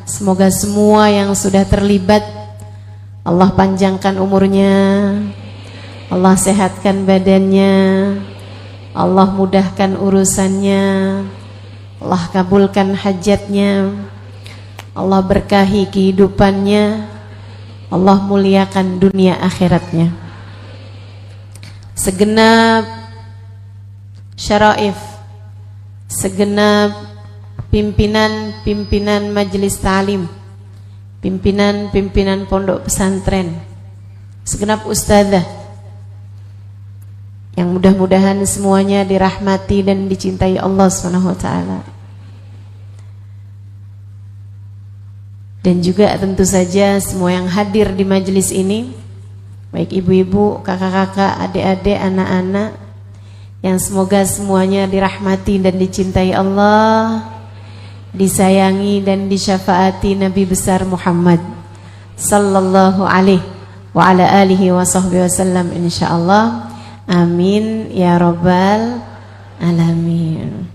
Semoga semua yang sudah terlibat Allah panjangkan umurnya, Allah sehatkan badannya, Allah mudahkan urusannya, Allah kabulkan hajatnya, Allah berkahi kehidupannya, Allah muliakan dunia akhiratnya. Segenap syaraif, segenap pimpinan majelis ta'lim, pimpinan pondok pesantren, segenap ustadzah yang mudah-mudahan semuanya dirahmati dan dicintai Allah SWT. Dan juga tentu saja semua yang hadir di majelis ini, baik ibu-ibu, kakak-kakak, adik-adik, anak-anak, yang semoga semuanya dirahmati dan dicintai Allah, disayangi dan disyafaati Nabi besar Muhammad sallallahu alaihi wa ala alihi wa sahbihi wasallam insyaallah. Amin ya rabbal alamin.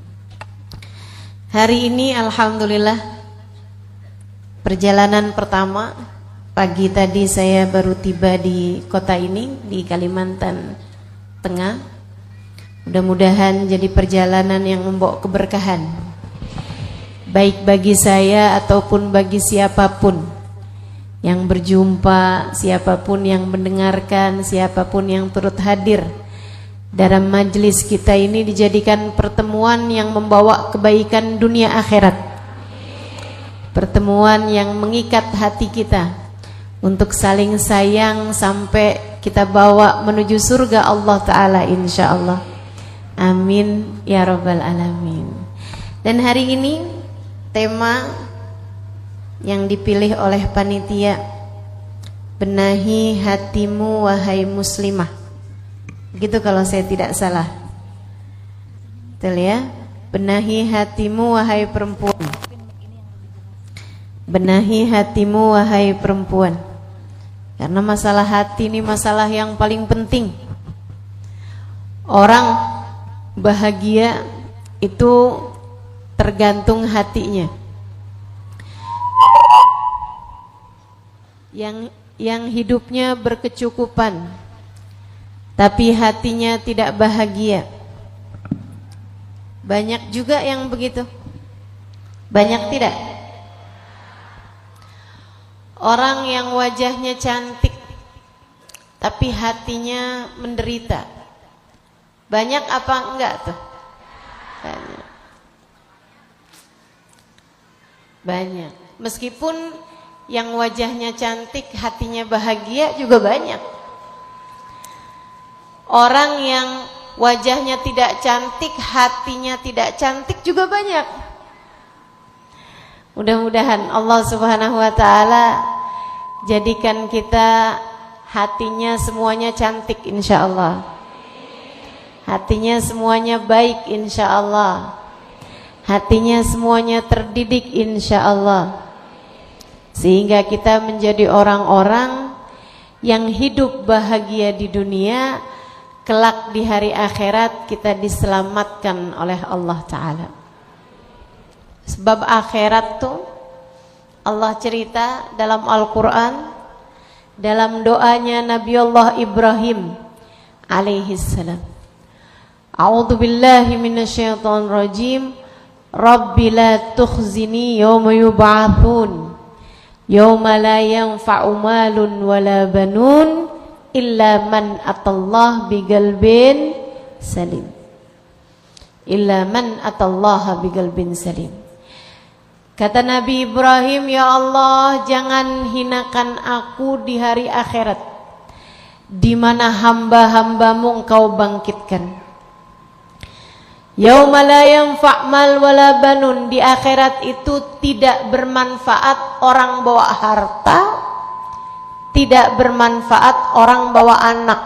Hari ini alhamdulillah perjalanan pertama. Pagi tadi saya baru tiba di kota ini, di Kalimantan Tengah. Mudah-mudahan jadi perjalanan yang membawa keberkahan, baik bagi saya ataupun bagi siapapun yang berjumpa, siapapun yang mendengarkan, siapapun yang turut hadir dalam majelis kita ini, dijadikan pertemuan yang membawa kebaikan dunia akhirat, pertemuan yang mengikat hati kita untuk saling sayang sampai kita bawa menuju surga Allah Ta'ala insyaallah. Amin ya rabbal alamin. Dan hari ini tema yang dipilih oleh panitia, benahi hatimu wahai muslimah. Begitu kalau saya tidak salah. Betul ya? Benahi hatimu wahai perempuan. Benahi hatimu wahai perempuan. Karena masalah hati ini masalah yang paling penting. Orang bahagia itu tergantung hatinya. Yang hidupnya berkecukupan tapi hatinya tidak bahagia. Banyak juga yang begitu. Banyak tidak? Orang yang wajahnya cantik tapi hatinya menderita. Banyak apa enggak tuh? Banyak. Banyak. Meskipun yang wajahnya cantik hatinya bahagia juga banyak. Orang yang wajahnya tidak cantik hatinya tidak cantik juga banyak. Mudah-mudahan Allah Subhanahu wa taala jadikan kita hatinya semuanya cantik insyaallah. Hatinya semuanya baik insyaallah. Hatinya semuanya terdidik insyaallah. Sehingga kita menjadi orang-orang yang hidup bahagia di dunia, kelak di hari akhirat kita diselamatkan oleh Allah Ta'ala. Sebab akhirat tuh Allah cerita dalam Al-Quran, dalam doanya Nabi Allah Ibrahim alaihissalam. A'udzu billahi minasyaitonir rajim. Rabbi la tukhzini yawma yub'atsun yawma la yanfa'u malun wala banun illa man atallaha biqalbin salim. Illa man atallaha biqalbin salim. Kata Nabi Ibrahim, ya Allah, jangan hinakan aku di hari akhirat, di mana hamba-hambamu engkau bangkitkan. Yauma la yanfa' mal wala banun, di akhirat itu tidak bermanfaat orang bawa harta, tidak bermanfaat orang bawa anak.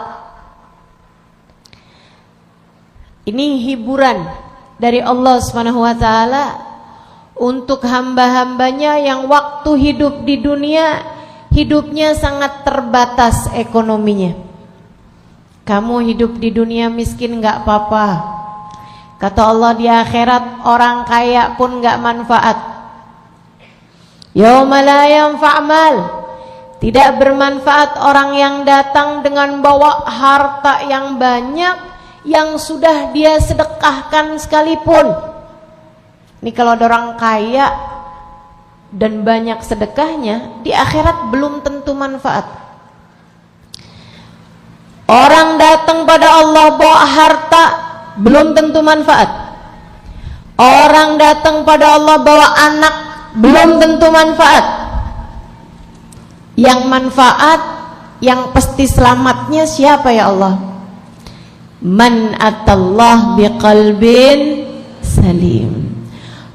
Ini hiburan dari Allah Subhanahu wa taala untuk hamba-hambanya yang waktu hidup di dunia hidupnya sangat terbatas ekonominya. Kamu hidup di dunia miskin enggak apa-apa. Kata Allah, di akhirat orang kaya pun gak manfaat. Yauma la yanfa' mal, tidak bermanfaat orang yang datang dengan bawa harta yang banyak yang sudah dia sedekahkan sekalipun. Ini kalau ada orang kaya dan banyak sedekahnya, di akhirat belum tentu manfaat. Orang datang pada Allah bawa harta, belum tentu manfaat. Orang datang pada Allah bawa anak, belum tentu manfaat. Yang manfaat, yang pasti selamatnya siapa ya Allah? Man atallah biqalbin salim.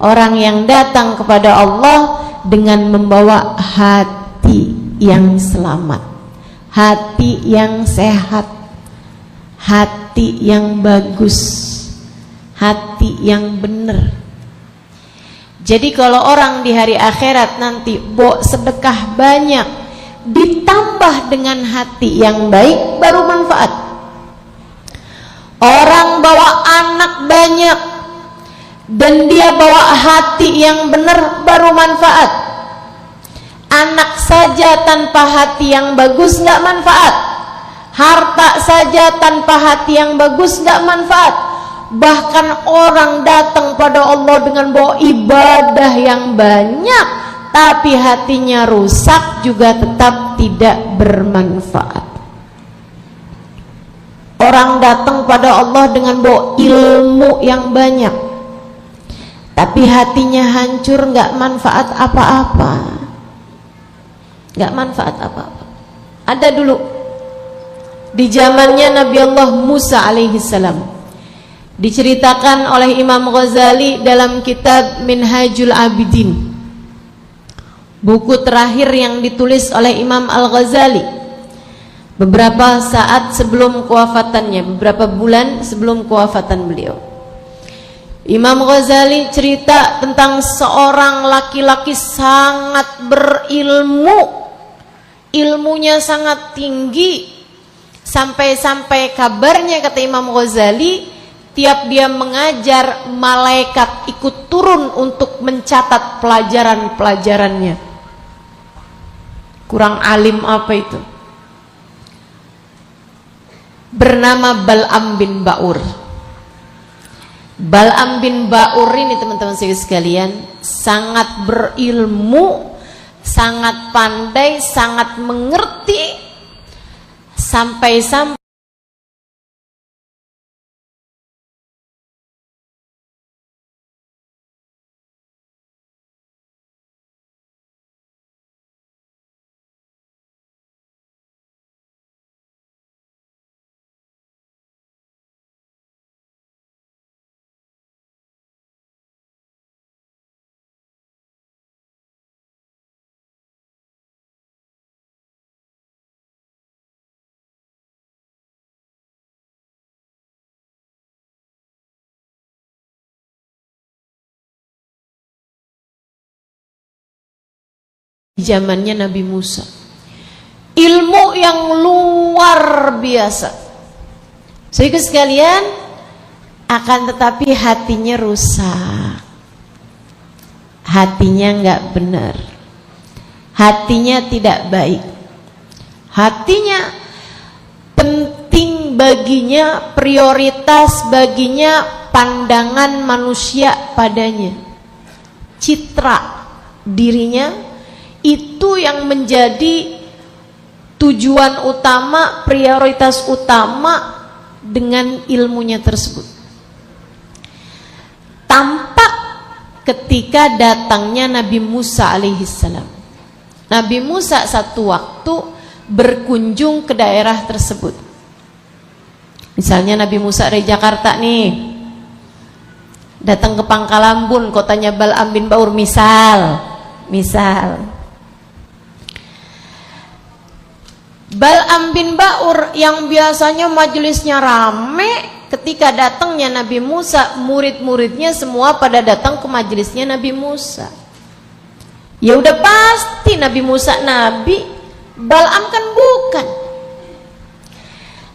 Orang yang datang kepada Allah dengan membawa hati yang selamat, hati yang sehat, hati yang bagus, hati yang benar. Jadi kalau orang di hari akhirat nanti bawa sedekah banyak ditambah dengan hati yang baik, baru manfaat. Orang bawa anak banyak dan dia bawa hati yang benar, baru manfaat. Anak saja tanpa hati yang bagus nggak manfaat. Harta saja tanpa hati yang bagus nggak manfaat. Bahkan orang datang pada Allah dengan bawa ibadah yang banyak, tapi hatinya rusak, juga tetap tidak bermanfaat. Orang datang pada Allah dengan bawa ilmu yang banyak, tapi hatinya hancur, nggak manfaat apa-apa. Nggak manfaat apa-apa. Ada dulu di zamannya Nabi Allah Musa alaihissalam, diceritakan oleh Imam Ghazali dalam kitab Minhajul Abidin, buku terakhir yang ditulis oleh Imam Al-Ghazali beberapa saat sebelum kewafatannya, beberapa bulan sebelum kewafatan beliau. Imam Ghazali cerita tentang seorang laki-laki sangat berilmu, ilmunya sangat tinggi, sampai-sampai kabarnya, kata Imam Ghazali, tiap dia mengajar, malaikat ikut turun untuk mencatat pelajaran-pelajarannya. Kurang alim apa itu? Bernama Bal'am bin Ba'ur. Bal'am bin Ba'ur ini, teman-teman sekalian, sangat berilmu, sangat pandai, sangat mengerti, sampai-sampai zamannya Nabi Musa, ilmu yang luar biasa. Sehingga sekalian, akan tetapi hatinya rusak, hatinya nggak benar, hatinya tidak baik, hatinya penting baginya, prioritas baginya pandangan manusia padanya, citra dirinya, itu yang menjadi tujuan utama, prioritas utama dengan ilmunya tersebut. Tampak ketika datangnya Nabi Musa alaihissalam. Nabi Musa satu waktu berkunjung ke daerah tersebut. Misalnya Nabi Musa dari Jakarta nih, datang ke Pangkalambun, kotanya Bal'am bin Ba'ur, misal Bal'am bin Ba'ur yang biasanya majelisnya rame, ketika datangnya Nabi Musa, murid-muridnya semua pada datang ke majelisnya Nabi Musa. Ya udah pasti Nabi Musa nabi, Bal'am kan bukan.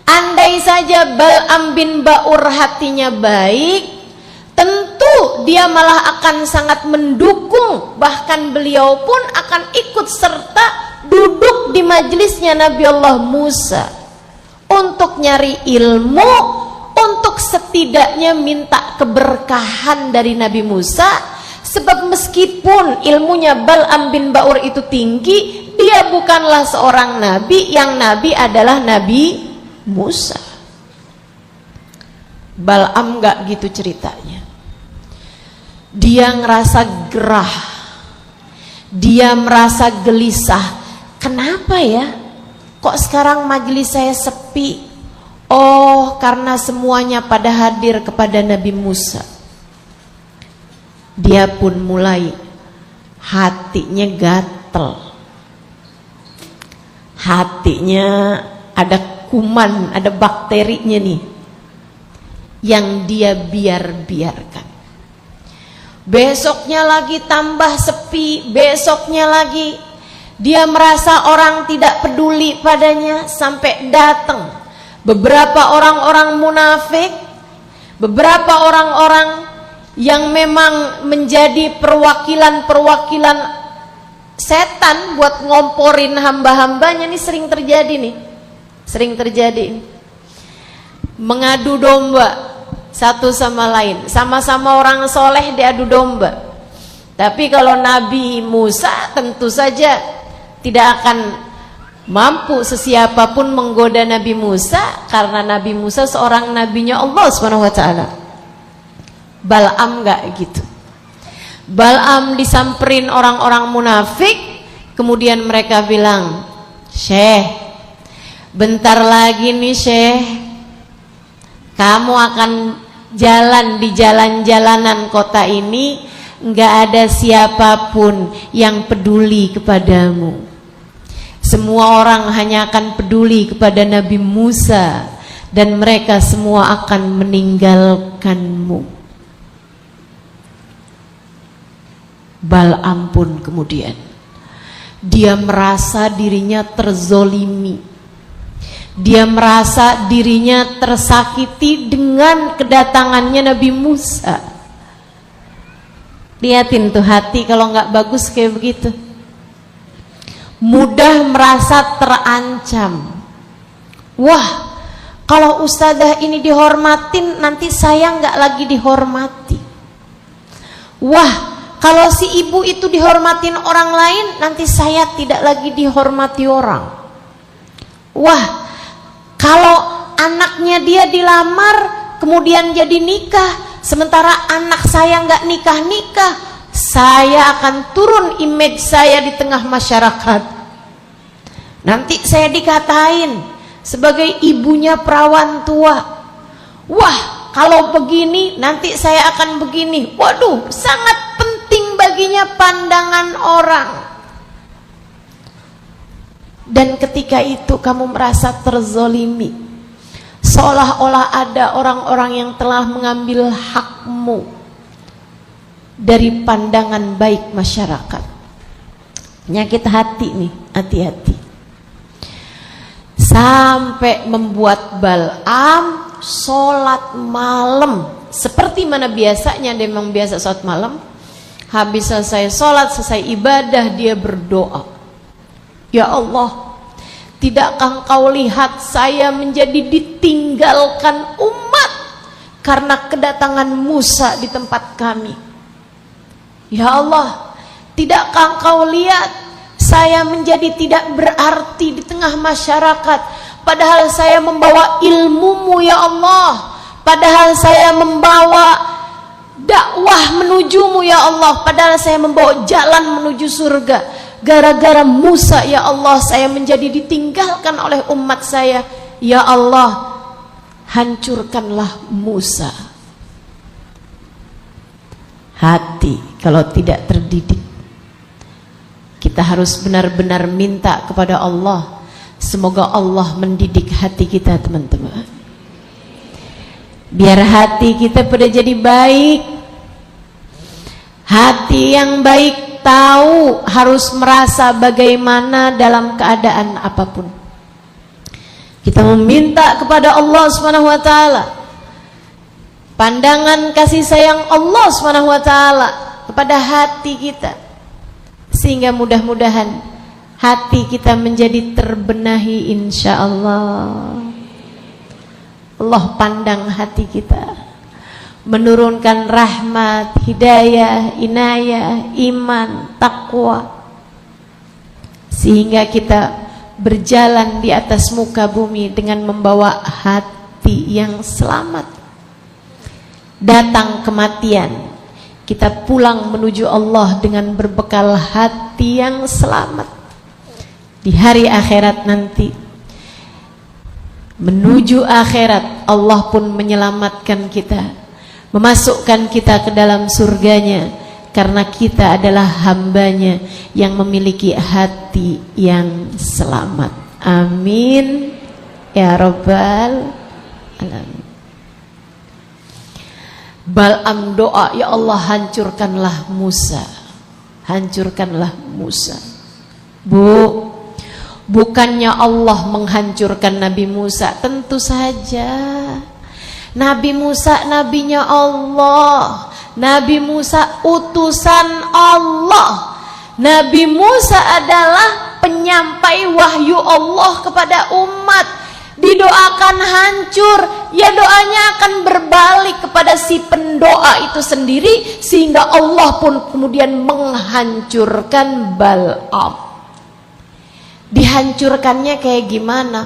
Andai saja Bal'am bin Ba'ur hatinya baik, tentu Justru dia malah akan sangat mendukung, bahkan beliau pun akan ikut serta duduk di majelisnya Nabi Allah Musa untuk nyari ilmu, untuk setidaknya minta keberkahan dari Nabi Musa. Sebab meskipun ilmunya Bal'am bin Ba'ur itu tinggi, dia bukanlah seorang nabi, yang nabi adalah Nabi Musa. Bal'am gak gitu ceritanya. Dia ngerasa gerah, dia merasa gelisah. Kenapa ya kok sekarang majelis saya sepi? Oh, karena semuanya pada hadir kepada Nabi Musa. Dia pun mulai hatinya gatel, hatinya ada kuman, ada bakterinya nih yang dia biarkan. Besoknya lagi tambah sepi, besoknya lagi dia merasa orang tidak peduli padanya, sampai datang beberapa orang-orang munafik, beberapa orang-orang yang memang menjadi perwakilan-perwakilan setan buat ngomporin hamba-hambanya. Ini sering terjadi nih, sering terjadi. Mengadu domba satu sama lain, sama-sama orang soleh diadu domba. Tapi kalau Nabi Musa tentu saja tidak akan mampu sesiapapun menggoda Nabi Musa, karena Nabi Musa seorang nabinya Allah SWT. Bal'am gak gitu. Bal'am disamperin orang-orang munafik, kemudian mereka bilang, Syekh, bentar lagi nih Syekh, kamu akan jalan di jalan-jalanan kota ini, gak ada siapapun yang peduli kepadamu. Semua orang hanya akan peduli kepada Nabi Musa, dan mereka semua akan meninggalkanmu. Bal'am pun kemudian dia merasa dirinya terzolimi, dia merasa dirinya tersakiti dengan kedatangannya Nabi Musa. Lihatin tuh hati kalau nggak bagus kayak begitu, mudah merasa terancam. Wah, kalau ustadzah ini dihormatin, nanti saya nggak lagi dihormati. Wah, kalau si ibu itu dihormatin orang lain, nanti saya tidak lagi dihormati orang. Wah, kalau anaknya dia dilamar kemudian jadi nikah, sementara anak saya nggak nikah-nikah, saya akan turun image saya di tengah masyarakat. Nanti saya dikatain sebagai ibunya perawan tua. Wah, kalau begini nanti saya akan begini. Waduh, sangat penting baginya pandangan orang. Dan ketika itu kamu merasa terzolimi, seolah-olah ada orang-orang yang telah mengambil hakmu dari pandangan baik masyarakat. Penyakit hati nih, hati-hati. Sampai membuat Bal'am sholat malam, seperti mana biasanya dia memang biasa sholat malam. Habis selesai sholat, selesai ibadah, dia berdoa, Ya Allah, tidakkah Engkau lihat saya menjadi ditinggalkan umat karena kedatangan Musa di tempat kami? Ya Allah, tidakkah Engkau lihat saya menjadi tidak berarti di tengah masyarakat, padahal saya membawa ilmu-Mu ya Allah, padahal saya membawa dakwah menuju-Mu ya Allah, padahal saya membawa jalan menuju surga. Gara-gara Musa ya Allah, saya menjadi ditinggalkan oleh umat saya. Ya Allah, hancurkanlah Musa. Hati kalau tidak terdidik. Kita harus benar-benar minta kepada Allah, semoga Allah mendidik hati kita, teman-teman. Biar hati kita pada jadi baik. Hati yang baik tahu harus merasa bagaimana dalam keadaan apapun. Kita meminta kepada Allah Subhanahu wa taala pandangan kasih sayang Allah Subhanahu wa taala kepada hati kita, sehingga mudah-mudahan hati kita menjadi terbenahi insyaallah. Allah pandang hati kita, menurunkan rahmat, hidayah, inayah, iman, takwa, sehingga kita berjalan di atas muka bumi dengan membawa hati yang selamat. Datang kematian, kita pulang menuju Allah dengan berbekal hati yang selamat. Di hari akhirat nanti, menuju akhirat, Allah pun menyelamatkan kita, memasukkan kita ke dalam surganya, karena kita adalah hambanya yang memiliki hati yang selamat. Amin ya rabbal alamin. Bal'am doa, ya Allah hancurkanlah Musa, hancurkanlah Musa. Bu, bukannya Allah menghancurkan Nabi Musa, tentu saja Nabi Musa nabinya Allah, Nabi Musa utusan Allah. Nabi Musa adalah penyampai wahyu Allah kepada umat. Didoakan hancur, ya doanya akan berbalik kepada si pendoa itu sendiri, sehingga Allah pun kemudian menghancurkan Bal'am. Dihancurkannya kayak gimana?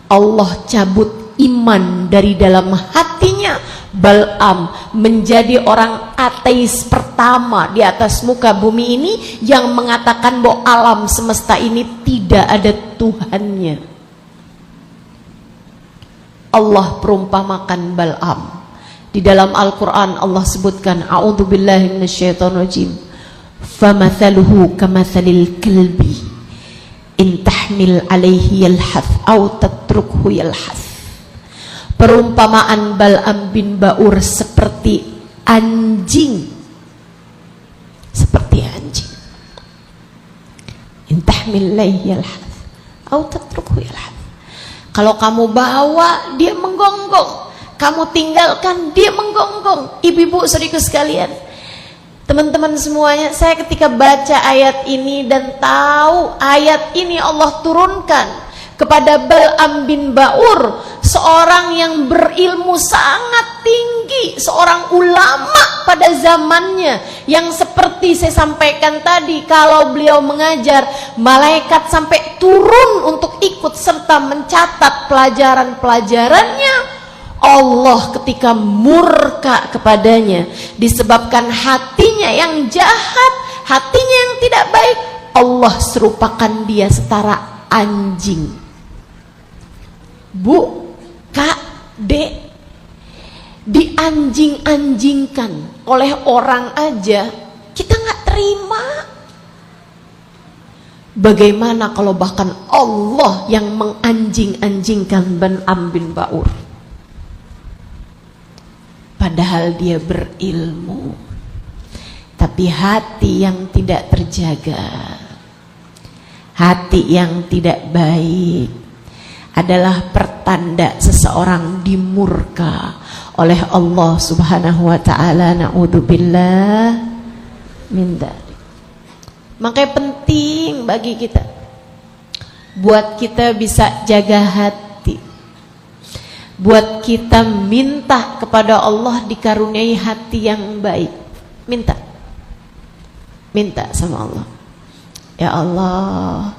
Allah cabut iman dari dalam hatinya. Bal'am menjadi orang ateis pertama di atas muka bumi ini yang mengatakan bahwa alam semesta ini tidak ada Tuhannya. Allah perumpamakan Bal'am. Di dalam Al-Quran Allah sebutkan, a'udzubillahi minasyaitonirrajim, famathaluhu kamathalil kalbi in tahmil alaihi yalhath aw tatrukhu yalhath. Perumpamaan Bal'am bin Ba'ur seperti anjing, seperti anjing. In tahmil alaihi yalhath aw tatrukhu yalhath. Kalau kamu bawa, dia menggonggong. Kamu tinggalkan, dia menggonggong. Ibu-ibu saudaraku sekalian, teman-teman semuanya, saya ketika baca ayat ini dan tahu ayat ini Allah turunkan kepada Bal'am bin Ba'ur, seorang yang berilmu sangat tinggi, seorang ulama pada zamannya, yang seperti saya sampaikan tadi, kalau beliau mengajar, malaikat sampai turun untuk ikut serta mencatat pelajaran-pelajarannya. Allah ketika murka kepadanya disebabkan hatinya yang jahat, hatinya yang tidak baik, Allah serupakan dia setara anjing. Bu, Kak, Dek, dianjing-anjingkan oleh orang aja kita nggak terima. Bagaimana kalau bahkan Allah yang menganjing-anjingkan Bal'am bin Ba'ur? Padahal dia berilmu, tapi hati yang tidak terjaga, hati yang tidak baik adalah pertanda seseorang dimurka oleh Allah Subhanahu wa taala. Na'udzubillah min dzalik. Makanya penting bagi kita, buat kita bisa jaga hati, buat kita minta kepada Allah dikaruniai hati yang baik. Minta sama Allah, ya Allah,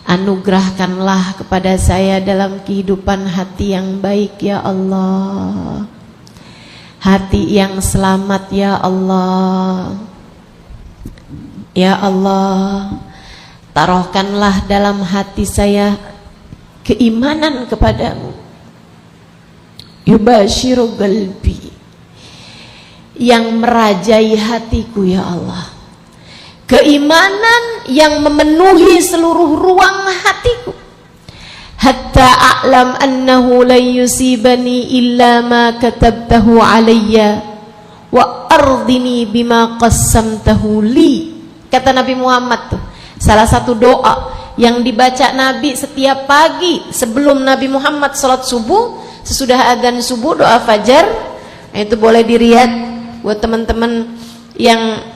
anugerahkanlah kepada saya dalam kehidupan hati yang baik ya Allah, hati yang selamat ya Allah. Ya Allah, taruhkanlah dalam hati saya keimanan kepadamu, yubashiru qalbi, yang merajai hatiku ya Allah, keimanan yang memenuhi seluruh ruang hatiku, hatta a'lam annahu la yusibani illa ma katabtahu alayya wa ardini bima qassamtahu li. Kata Nabi Muhammad tuh, salah satu doa yang dibaca Nabi setiap pagi sebelum Nabi Muhammad salat subuh, sesudah adzan subuh doa fajar, Nah, itu boleh dilihat buat teman-teman yang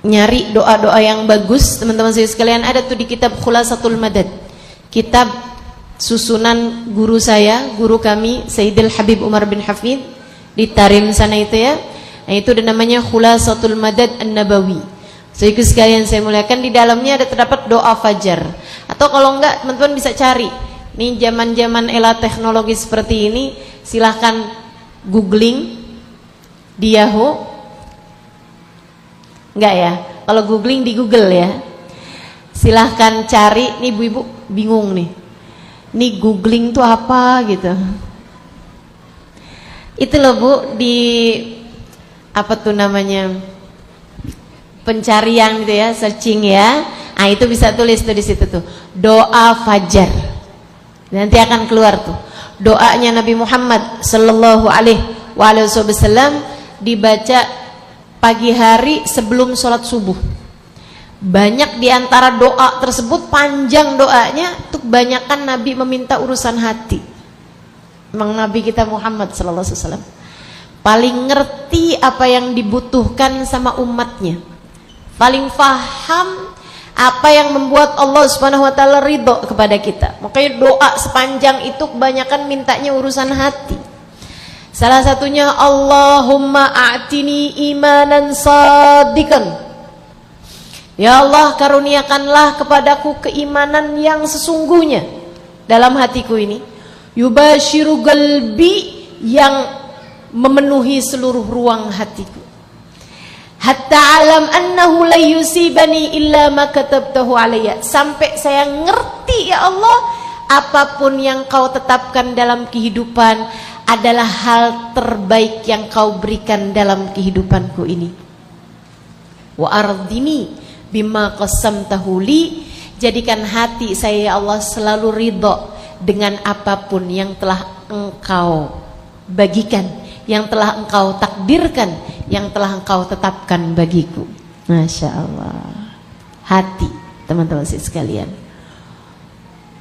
nyari doa-doa yang bagus, teman-teman saya sekalian, ada tuh di kitab Khulasatul Madad, kitab susunan guru saya, guru kami Sayyidil Habib Umar bin Hafid di Tarim sana itu ya. Nah, itu namanya Khulasatul Madad An-Nabawi. Saudaraku sekalian saya muliakan, di dalamnya ada terdapat doa fajar. Atau kalau enggak, teman-teman bisa cari. Nih zaman-zaman era teknologi seperti ini, silahkan googling di Yahoo. Enggak ya? Kalau googling di Google ya. Silahkan cari, nih ibu-ibu bingung nih. Nih googling tuh apa gitu. Itu loh Bu, di apa tuh namanya? Pencarian gitu ya, searching ya. Nah, itu bisa tulis tuh di situ tuh. Doa fajar. Nanti akan keluar tuh. Doanya Nabi Muhammad sallallahu alaihi wasallam dibaca pagi hari sebelum sholat subuh. Banyak diantara doa tersebut, panjang doanya, tuh kebanyakan Nabi meminta urusan hati. Memang Nabi kita Muhammad sallallahu alaihi wasallam paling ngerti apa yang dibutuhkan sama umatnya, paling faham apa yang membuat Allah Subhanahu wa taala ridho kepada kita. Makanya doa sepanjang itu kebanyakan mintanya urusan hati. Salah satunya, Allahumma a'tini imanan sadiqan. Ya Allah, karuniakanlah kepadaku keimanan yang sesungguhnya dalam hatiku ini. Yubashiru qalbi, yang memenuhi seluruh ruang hatiku. Hatta alam annahu la yusibani illa ma katabtahu alayya. Sampai saya ngerti ya Allah, apapun yang kau tetapkan dalam kehidupan adalah hal terbaik yang kau berikan dalam kehidupanku ini. Wa ardini bima qasamtahu li, jadikan hati saya ya Allah selalu ridho dengan apapun yang telah engkau bagikan, yang telah engkau takdirkan, yang telah engkau tetapkan bagiku. Masya Allah. Hati, teman-teman sekalian,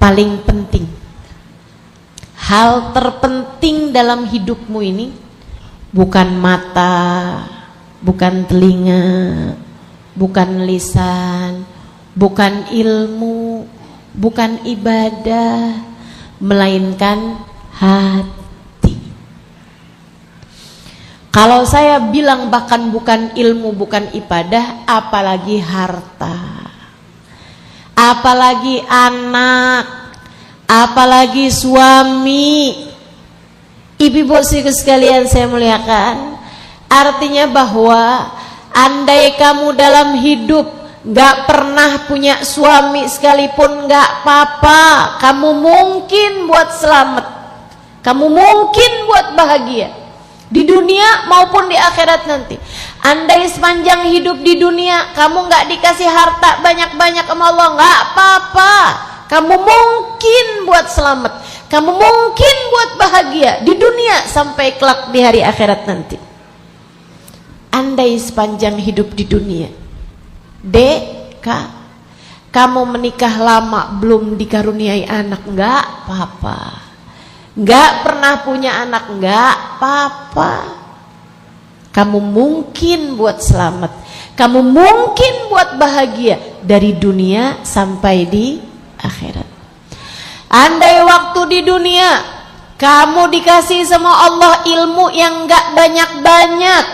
paling penting. Hal terpenting dalam hidupmu ini bukan mata, bukan telinga, bukan lisan, bukan ilmu, bukan ibadah, melainkan hati. Kalau saya bilang bahkan bukan ilmu, bukan ibadah, apalagi harta, apalagi anak, apalagi suami. Ibu-ibu sekalian saya muliakan, artinya bahwa andai kamu dalam hidup gak pernah punya suami sekalipun, gak apa-apa. Kamu mungkin buat selamat, kamu mungkin buat bahagia di dunia maupun di akhirat nanti. Andai sepanjang hidup di dunia kamu gak dikasih harta banyak-banyak sama Allah, gak apa-apa. Kamu mungkin buat selamat, kamu mungkin buat bahagia di dunia sampai kelak di hari akhirat nanti. Andai sepanjang hidup di dunia, kamu menikah lama belum dikaruniai anak, enggak apa-apa. Enggak pernah punya anak, enggak apa-apa. Kamu mungkin buat selamat, kamu mungkin buat bahagia dari dunia sampai di akhirat. Andai waktu di dunia kamu dikasih sama Allah ilmu yang enggak banyak-banyak,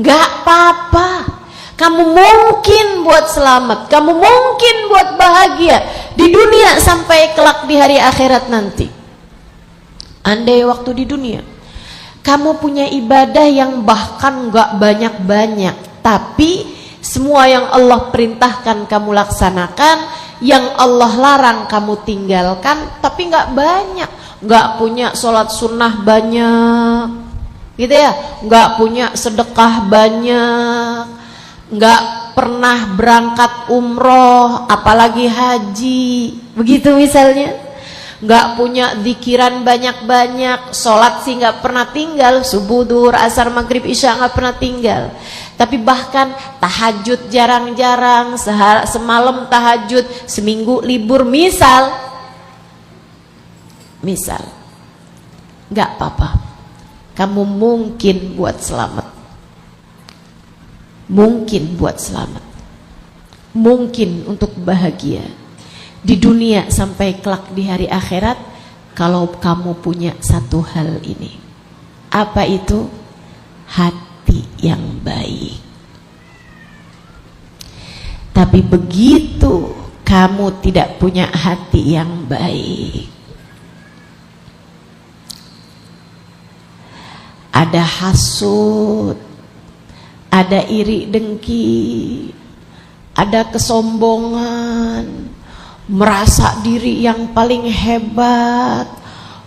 gak apa-apa. Kamu mungkin buat selamat, kamu mungkin buat bahagia di dunia sampai kelak di hari akhirat nanti. Andai waktu di dunia kamu punya ibadah yang bahkan gak banyak-banyak, tapi semua yang Allah perintahkan kamu laksanakan, yang Allah larang kamu tinggalkan, tapi gak banyak. Gak punya sholat sunnah banyak gitu ya, nggak punya sedekah banyak, nggak pernah berangkat umroh apalagi haji, begitu misalnya. Nggak punya zikiran banyak-banyak, sholat sih nggak pernah tinggal, subuh, duhur, asar, maghrib, isya nggak pernah tinggal. Tapi bahkan tahajud jarang-jarang, semalam tahajud, seminggu libur misal. nggak apa-apa. Kamu mungkin buat selamat. Mungkin buat selamat. Mungkin untuk bahagia di dunia sampai kelak di hari akhirat kalau kamu punya satu hal ini. Apa itu? Hati yang baik. Tapi begitu kamu tidak punya hati yang baik, ada hasud, ada iri dengki, ada kesombongan, merasa diri yang paling hebat,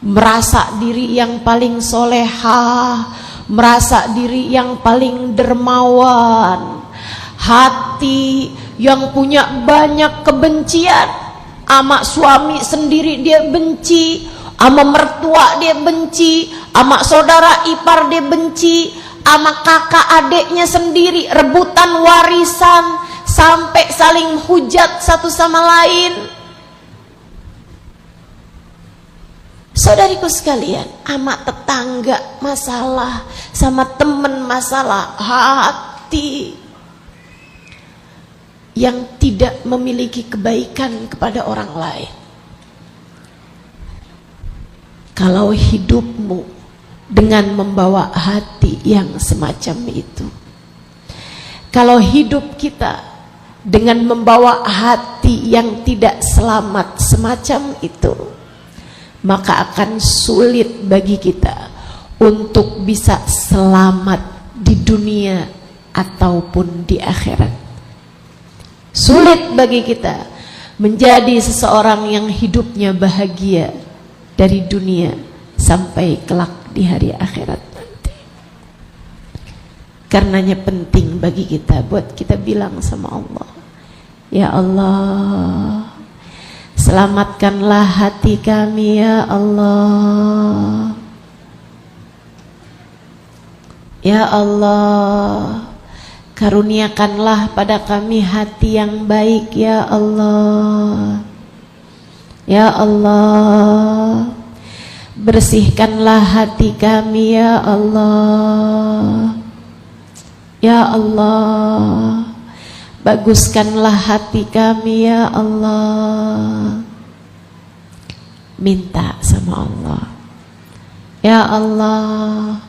merasa diri yang paling solehah, merasa diri yang paling dermawan, hati yang punya banyak kebencian, ama suami sendiri dia benci, ama mertua dia benci, ama saudara ipar dia benci, ama kakak adiknya sendiri rebutan warisan sampai saling hujat satu sama lain. Saudariku sekalian, ama tetangga masalah, sama temen masalah, hati yang tidak memiliki kebaikan kepada orang lain. Kalau hidupmu dengan membawa hati yang semacam itu, kalau hidup kita dengan membawa hati yang tidak selamat semacam itu, maka akan sulit bagi kita untuk bisa selamat di dunia ataupun di akhirat. Sulit bagi kita menjadi seseorang yang hidupnya bahagia dari dunia sampai kelak di hari akhirat nanti. Karenanya penting bagi kita buat kita bilang sama Allah, ya Allah, selamatkanlah hati kami ya Allah. Ya Allah, karuniakanlah pada kami hati yang baik ya Allah. Ya Allah, bersihkanlah hati kami ya Allah. Ya Allah, baguskanlah hati kami ya Allah. Minta sama Allah, ya Allah,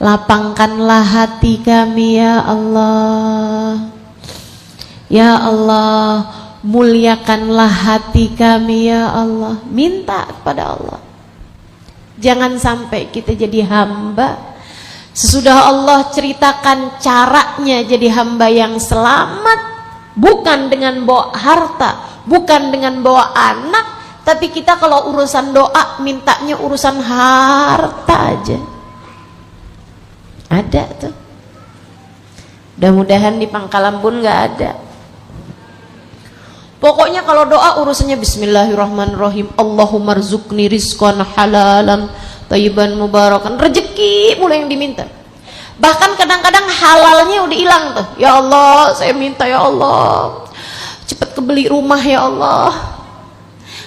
lapangkanlah hati kami ya Allah. Ya Allah, muliakanlah hati kami ya Allah. Minta kepada Allah. Jangan sampai kita jadi hamba sesudah Allah ceritakan caranya jadi hamba yang selamat, bukan dengan bawa harta, bukan dengan bawa anak, tapi kita kalau urusan doa mintanya urusan harta aja. Ada tuh. Mudah-mudahan di Pangkalan Bun nggak ada. Pokoknya kalau doa urusannya bismillahirrahmanirrahim. Allahumma rzuqni rizqan halalan thayyiban mubarakan. Rezeki mulai yang diminta. Bahkan kadang-kadang halalnya udah hilang tuh. Ya Allah, saya minta ya Allah, cepat kebeli rumah ya Allah.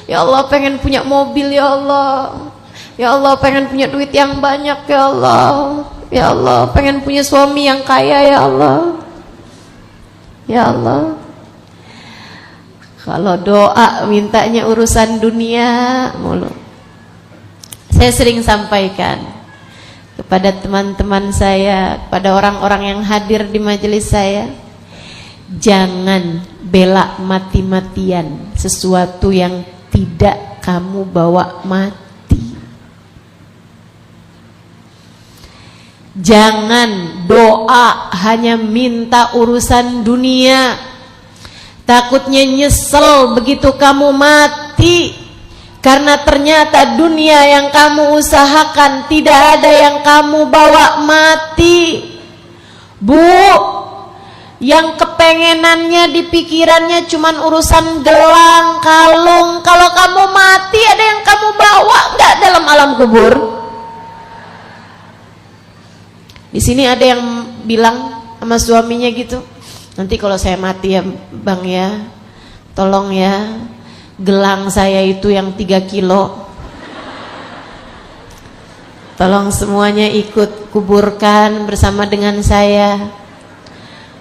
Ya Allah, pengen punya mobil ya Allah. Ya Allah, pengen punya duit yang banyak ya Allah. Ya Allah, pengen punya suami yang kaya ya Allah. Ya Allah. Kalau doa mintanya urusan dunia mulu. Saya sering sampaikan kepada teman-teman saya, kepada orang-orang yang hadir di majelis saya, jangan bela mati-matian sesuatu yang tidak kamu bawa mati. Jangan doa hanya minta urusan dunia, takutnya nyesel begitu kamu mati, karena ternyata dunia yang kamu usahakan tidak ada yang kamu bawa mati. Bu, yang kepengenannya di pikirannya cuman urusan gelang, kalung, kalau kamu mati ada yang kamu bawa nggak dalam alam kubur? Di sini ada yang bilang sama suaminya gitu, nanti kalau saya mati ya bang ya, tolong ya gelang saya itu yang 3 kilo Tolong semuanya ikut kuburkan bersama dengan saya.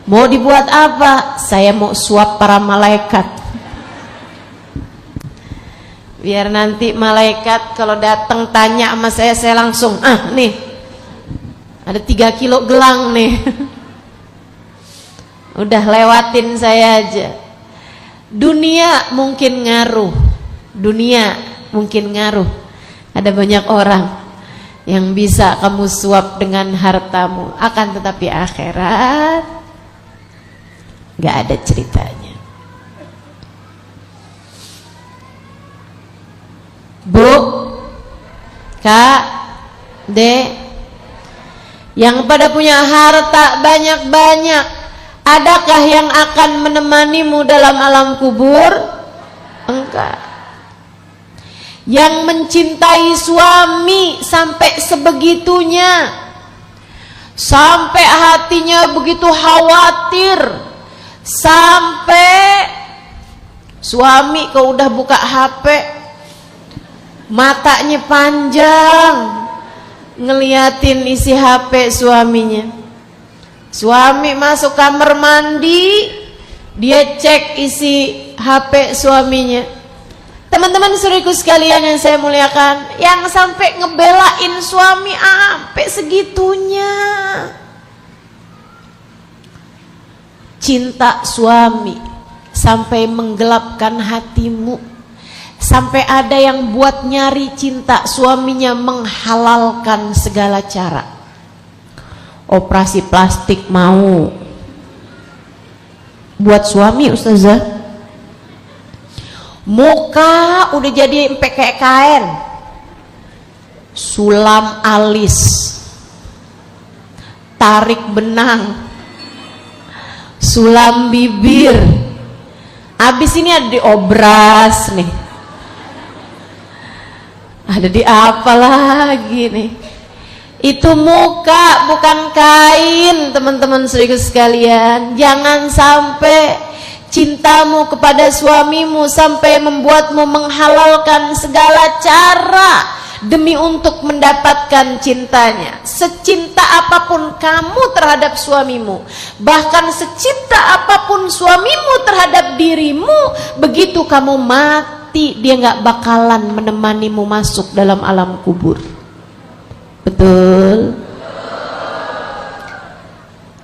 Mau dibuat apa? Saya mau suap para malaikat. Biar nanti malaikat kalau datang tanya sama saya langsung, nih ada 3 kilo gelang nih. Udah lewatin saya aja. Dunia mungkin ngaruh. Ada banyak orang yang bisa kamu suap dengan hartamu, akan tetapi akhirat gak ada ceritanya. Bu, Kak, Dek, yang pada punya harta banyak-banyak, adakah yang akan menemanimu dalam alam kubur? Enggak. Yang mencintai suami sampai sebegitunya, sampai hatinya begitu khawatir, sampai suami kalau udah buka HP matanya panjang ngeliatin isi HP suaminya. Suami masuk kamar mandi, dia cek isi HP suaminya. Teman-teman saudaraku sekalian yang saya muliakan, yang sampai ngebelain suami sampai segitunya. Cinta suami sampai menggelapkan hatimu, sampai ada yang buat nyari cinta suaminya menghalalkan segala cara. Operasi plastik mau buat suami, ustazah. Muka udah jadi kayak kain, sulam alis, tarik benang, sulam bibir. Abis ini ada diobras nih, ada di apa lagi nih. Itu muka bukan kain, teman-teman saudaraku sekalian. Jangan sampai cintamu kepada suamimu sampai membuatmu menghalalkan segala cara demi untuk mendapatkan cintanya. Secinta apapun kamu terhadap suamimu, bahkan secinta apapun suamimu terhadap dirimu, begitu kamu mati dia gak bakalan menemanimu masuk dalam alam kubur. Betul?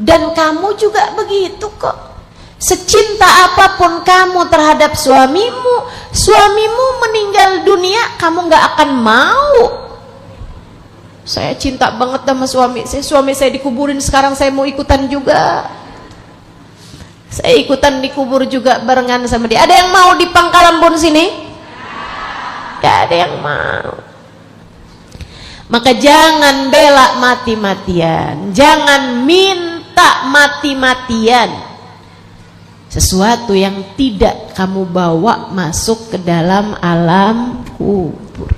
Dan kamu juga begitu kok. Secinta apapun kamu terhadap suamimu, suamimu meninggal dunia, kamu gak akan mau. Saya cinta banget sama suami saya dikuburin, sekarang saya mau ikutan juga. Saya ikutan dikubur juga barengan sama dia. Ada yang mau di Pangkalambun sini? Gak ada yang mau. Maka jangan bela mati-matian, jangan minta mati-matian sesuatu yang tidak kamu bawa masuk ke dalam alam kubur.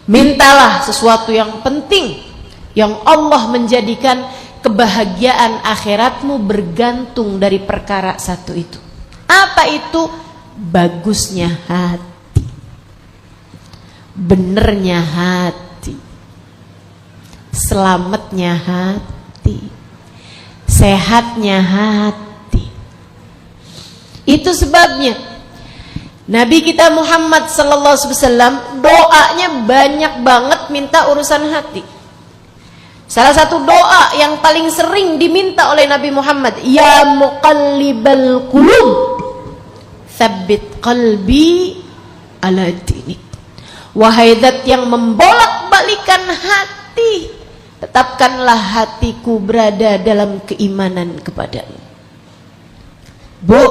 Mintalah sesuatu yang penting, yang Allah menjadikan kebahagiaan akhiratmu bergantung dari perkara satu itu. Apa itu? Bagusnya hati, benernya hati, selamatnya hati, sehatnya hati. Itu sebabnya Nabi kita Muhammad sallallahu alaihi wasallam doanya banyak banget minta urusan hati. Salah satu doa yang paling sering diminta oleh Nabi Muhammad, ya muqallibal qulub, tsabbit qalbi ala dinik. Wahai zat yang membolak-balikan hati, tetapkanlah hatiku berada dalam keimanan kepadamu. Bu,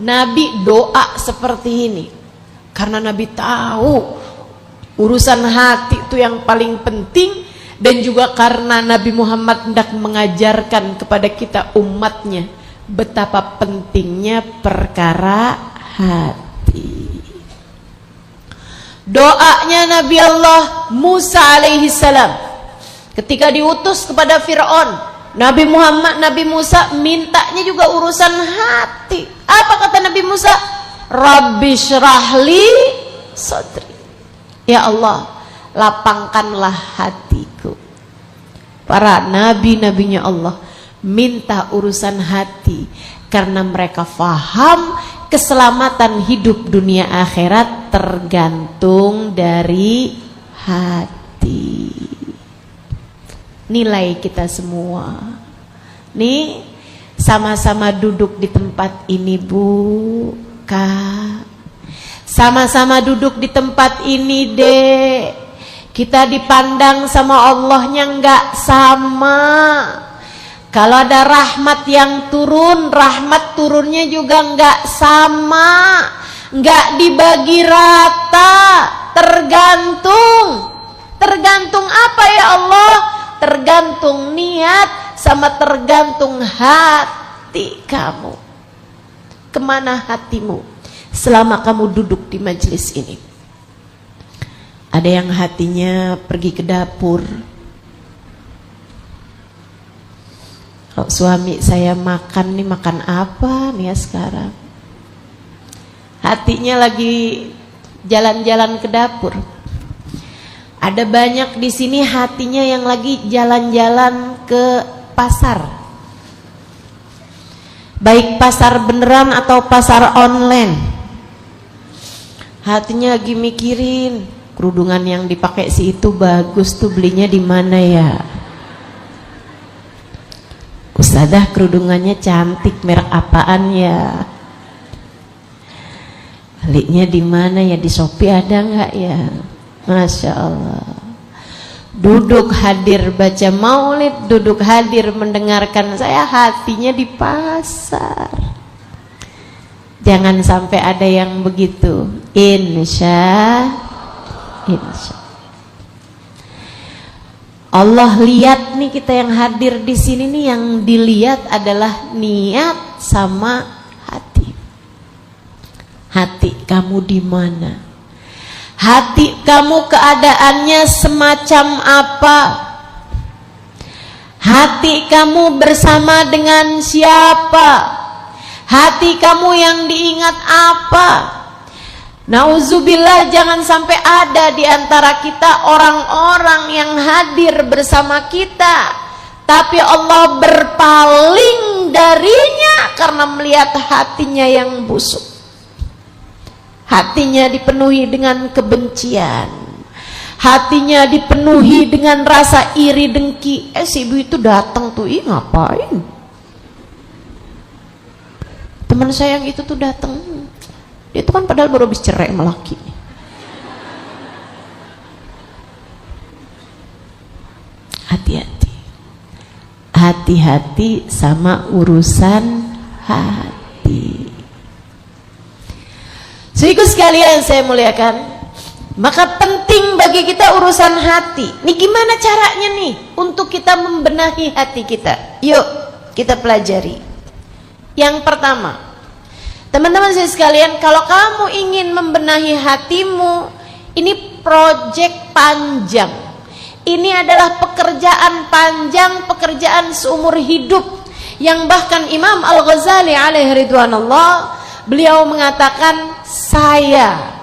Nabi doa seperti ini karena Nabi tahu urusan hati itu yang paling penting, dan juga karena Nabi Muhammad hendak mengajarkan kepada kita umatnya betapa pentingnya perkara hati. Doanya Nabi Allah Musa alaihi salam ketika diutus kepada Fir'aun, Nabi Musa mintanya juga urusan hati. Apa kata Nabi Musa? Rabbi syrahli sadri. Ya Allah, lapangkanlah hatiku. Para nabi-nabinya Allah minta urusan hati karena mereka faham keselamatan hidup dunia akhirat tergantung dari hati. Nilai kita semua nih sama-sama duduk di tempat ini, Bu, Kak. Sama-sama duduk di tempat ini, Dek. Kita dipandang sama Allahnya nggak sama. Kalau ada rahmat yang turun, rahmat turunnya juga nggak sama, nggak dibagi rata. Tergantung apa ya Allah? Tergantung niat sama tergantung hati kamu. Kemana hatimu selama kamu duduk di majelis ini? Ada yang hatinya pergi ke dapur. Kalau suami saya makan nih, makan apa nih ya sekarang? Hatinya lagi jalan-jalan ke dapur. Ada banyak di sini hatinya yang lagi jalan-jalan ke pasar. Baik pasar beneran atau pasar online. Hatinya lagi mikirin, kerudungan yang dipakai si itu bagus tuh, belinya di mana ya? Ustazah kerudungannya cantik, merek apaan ya? Belinya di mana ya? Di Shopee ada nggak ya? Masya Allah. Duduk hadir baca maulid, duduk hadir mendengarkan saya, hatinya di pasar. Jangan sampai ada yang begitu. Insya Allah lihat nih, kita yang hadir di sini nih, yang dilihat adalah niat sama hati. Hati kamu di mana? Hati kamu keadaannya semacam apa? Hati kamu bersama dengan siapa? Hati kamu yang diingat apa? Nauzubillah, jangan sampai ada di antara kita orang-orang yang hadir bersama kita, tapi Allah berpaling darinya karena melihat hatinya yang busuk. Hatinya dipenuhi dengan kebencian, hatinya dipenuhi dengan rasa iri dengki. Si ibu itu datang tuh, ih ngapain? Teman saya yang itu tuh datang, dia tuh kan padahal baru habis cerai sama laki. Hati-hati, hati-hati sama urusan hati. Saudaraku sekalian saya muliakan, maka penting bagi kita urusan hati. Ini gimana caranya nih untuk kita membenahi hati kita? Yuk kita pelajari. Yang pertama, teman-teman saya sekalian, kalau kamu ingin membenahi hatimu, ini proyek panjang. Ini adalah pekerjaan panjang, pekerjaan seumur hidup, yang bahkan Imam Al-Ghazali alaihi ridwanullah, beliau mengatakan, saya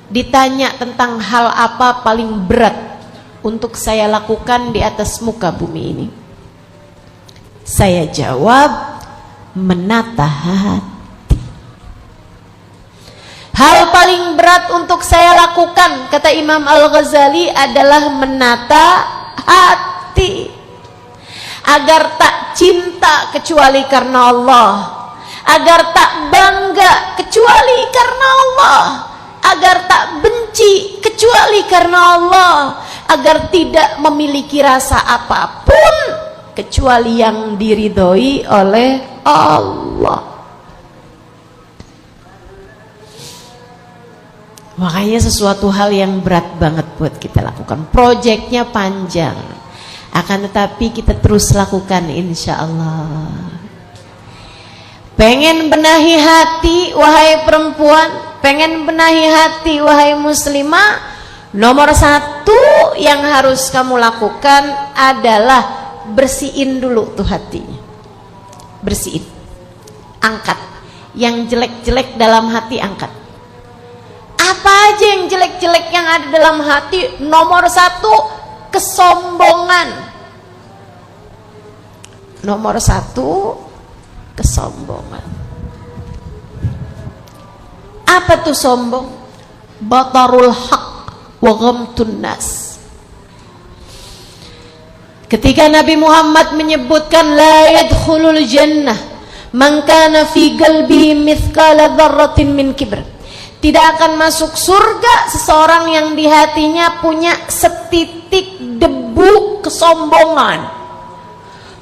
ditanya tentang hal apa paling berat untuk saya lakukan di atas muka bumi ini, saya jawab, menata hati. Hal paling berat untuk saya lakukan, kata Imam Al-Ghazali, adalah menata hati, agar tak cinta kecuali karena Allah, agar tak bangga kecuali karena Allah, agar tak benci kecuali karena Allah, agar tidak memiliki rasa apapun kecuali yang diridhoi oleh Allah. Makanya sesuatu hal yang berat banget buat kita lakukan. Proyeknya panjang, akan tetapi kita terus lakukan insya Allah. Pengen benahi hati wahai perempuan, pengen benahi hati wahai muslimah, nomor satu yang harus kamu lakukan adalah bersihin dulu tuh hatinya. Bersihin, angkat yang jelek-jelek dalam hati, angkat. Apa aja yang jelek-jelek yang ada dalam hati. Nomor satu, kesombongan. Nomor satu, kesombongan. Apa tuh sombong? Batarul haq wa ghamtun nas. Ketika Nabi Muhammad menyebutkan la yadkhulul jannah man kana fi qalbihi mithqala dzarratin min kibr, tidak akan masuk surga seseorang yang di hatinya punya setitik debu kesombongan.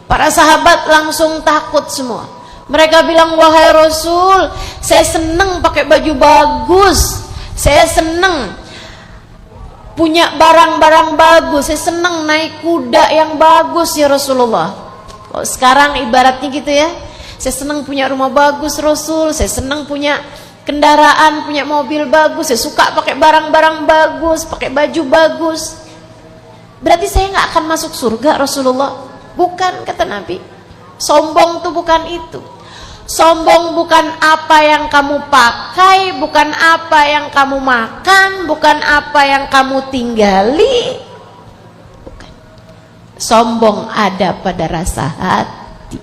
Para sahabat langsung takut semua. Mereka bilang, wahai Rasul, saya senang pakai baju bagus, saya senang punya barang-barang bagus, saya senang naik kuda yang bagus ya Rasulullah. Kalau sekarang ibaratnya gitu ya, saya senang punya rumah bagus Rasul, saya senang punya kendaraan, punya mobil bagus, saya suka pakai barang-barang bagus, pakai baju bagus. Berarti saya nggak akan masuk surga Rasulullah? Bukan, kata Nabi. Sombong tuh bukan itu. Sombong bukan apa yang kamu pakai, bukan apa yang kamu makan, bukan apa yang kamu tinggali. Bukan. Sombong ada pada rasa hati.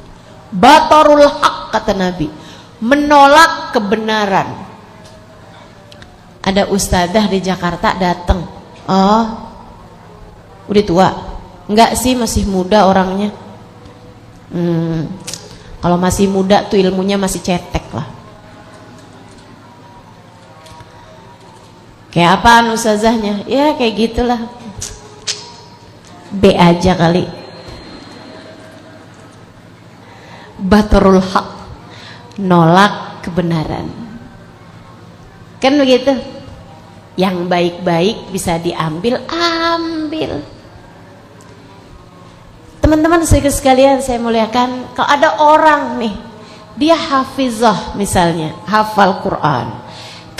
Batarul haq, kata Nabi, menolak kebenaran. Ada ustadzah di Jakarta datang. Oh, udah tua? Enggak sih, masih muda orangnya. Kalau masih muda tuh ilmunya masih cetek lah. Kayak apaan ustazahnya? Ya kayak gitulah. B aja kali. Batarul haq, nolak kebenaran. Kan begitu? Yang baik-baik bisa diambil, ambil. Teman-teman sekalian saya muliakan, kalau ada orang nih, dia hafizah misalnya, hafal Quran,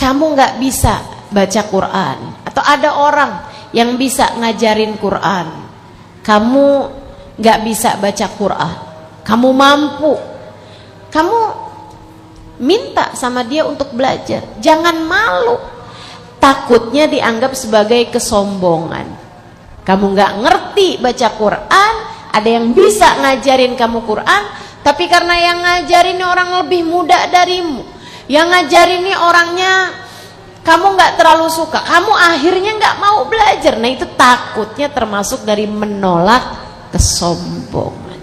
kamu nggak bisa baca Quran, atau ada orang yang bisa ngajarin Quran, kamu nggak bisa baca Quran, kamu mampu, kamu minta sama dia untuk belajar, jangan malu. Takutnya dianggap sebagai kesombongan. Kamu nggak ngerti baca Quran, ada yang bisa ngajarin kamu Quran, tapi karena yang ngajarin orang lebih muda darimu, yang ngajarin ini orangnya kamu nggak terlalu suka, kamu akhirnya nggak mau belajar. Nah itu takutnya termasuk dari menolak kesombongan.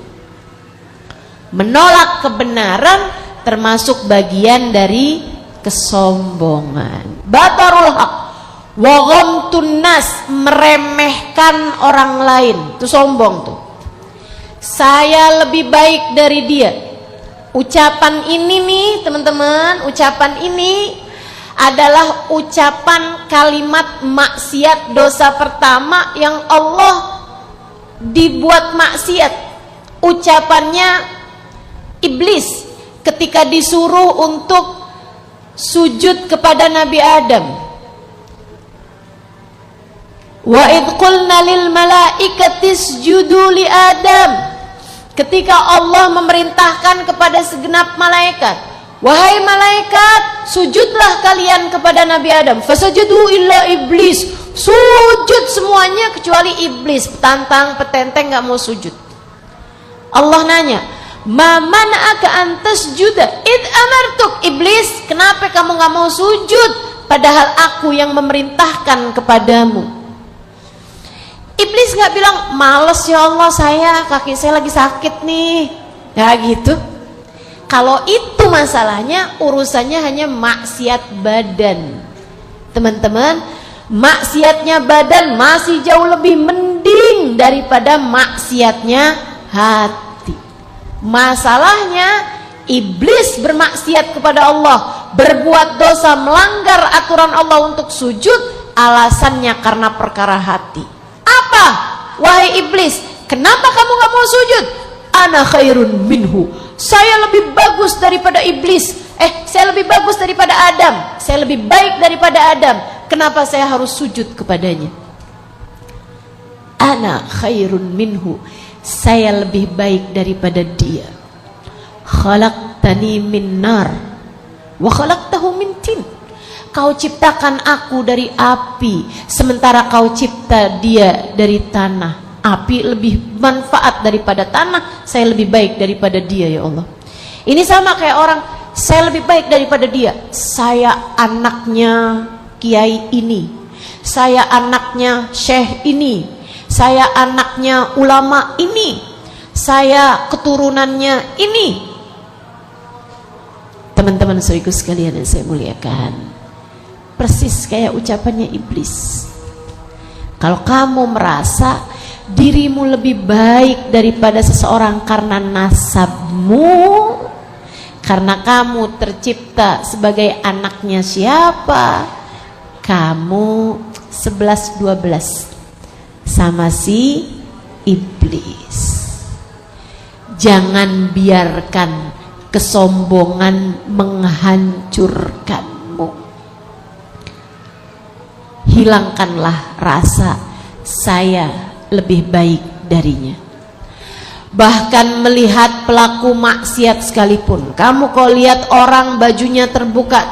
Menolak kebenaran termasuk bagian dari kesombongan. Batarul haq wa ghamtun nas, meremehkan orang lain, itu sombong tuh. Saya lebih baik dari dia. Ucapan ini nih teman-teman, ucapan ini adalah ucapan kalimat maksiat, dosa pertama yang Allah dibuat maksiat. Ucapannya iblis ketika disuruh untuk sujud kepada Nabi Adam. Wa idh qulna lil malaikati isjudu li Adam. Ketika Allah memerintahkan kepada segenap malaikat, wahai malaikat, sujudlah kalian kepada Nabi Adam. Fasajadu illa iblis, sujud semuanya kecuali iblis, petantang petenteng nggak mau sujud. Allah nanya, ma mana'aka an tasjuda id amartuk, iblis, kenapa kamu nggak mau sujud padahal aku yang memerintahkan kepadamu? Iblis nggak bilang, males ya Allah, kaki saya lagi sakit nih, ya gitu. Kalau itu masalahnya, urusannya hanya maksiat badan. Teman-teman, maksiatnya badan masih jauh lebih mending daripada maksiatnya hati. Masalahnya iblis bermaksiat kepada Allah, berbuat dosa, melanggar aturan Allah untuk sujud, alasannya karena perkara hati. Apa? Wahai iblis, kenapa kamu gak mau sujud? Ana khairun minhu, saya lebih bagus daripada iblis. Saya lebih bagus daripada Adam, saya lebih baik daripada Adam. Kenapa saya harus sujud kepadanya? Ana khairun minhu, saya lebih baik daripada dia. Khalaqtani min nar wa khalaqtahu min tin. kau ciptakan aku dari api, sementara kau cipta dia dari tanah. Api lebih manfaat daripada tanah, saya lebih baik daripada dia ya Allah. Ini sama kayak orang, saya lebih baik daripada dia. Saya anaknya kiai ini, saya anaknya syekh ini, saya anaknya ulama ini, saya keturunannya ini. Teman-teman saudaraku sekalian yang saya muliakan, persis kayak ucapannya iblis. Kalau kamu merasa dirimu lebih baik daripada seseorang karena nasabmu, karena kamu tercipta sebagai anaknya siapa, kamu 11-12 sama si iblis. Jangan biarkan kesombongan menghancurkanmu. Hilangkanlah rasa saya lebih baik darinya. Bahkan melihat pelaku maksiat sekalipun, kamu kalau lihat orang bajunya terbuka,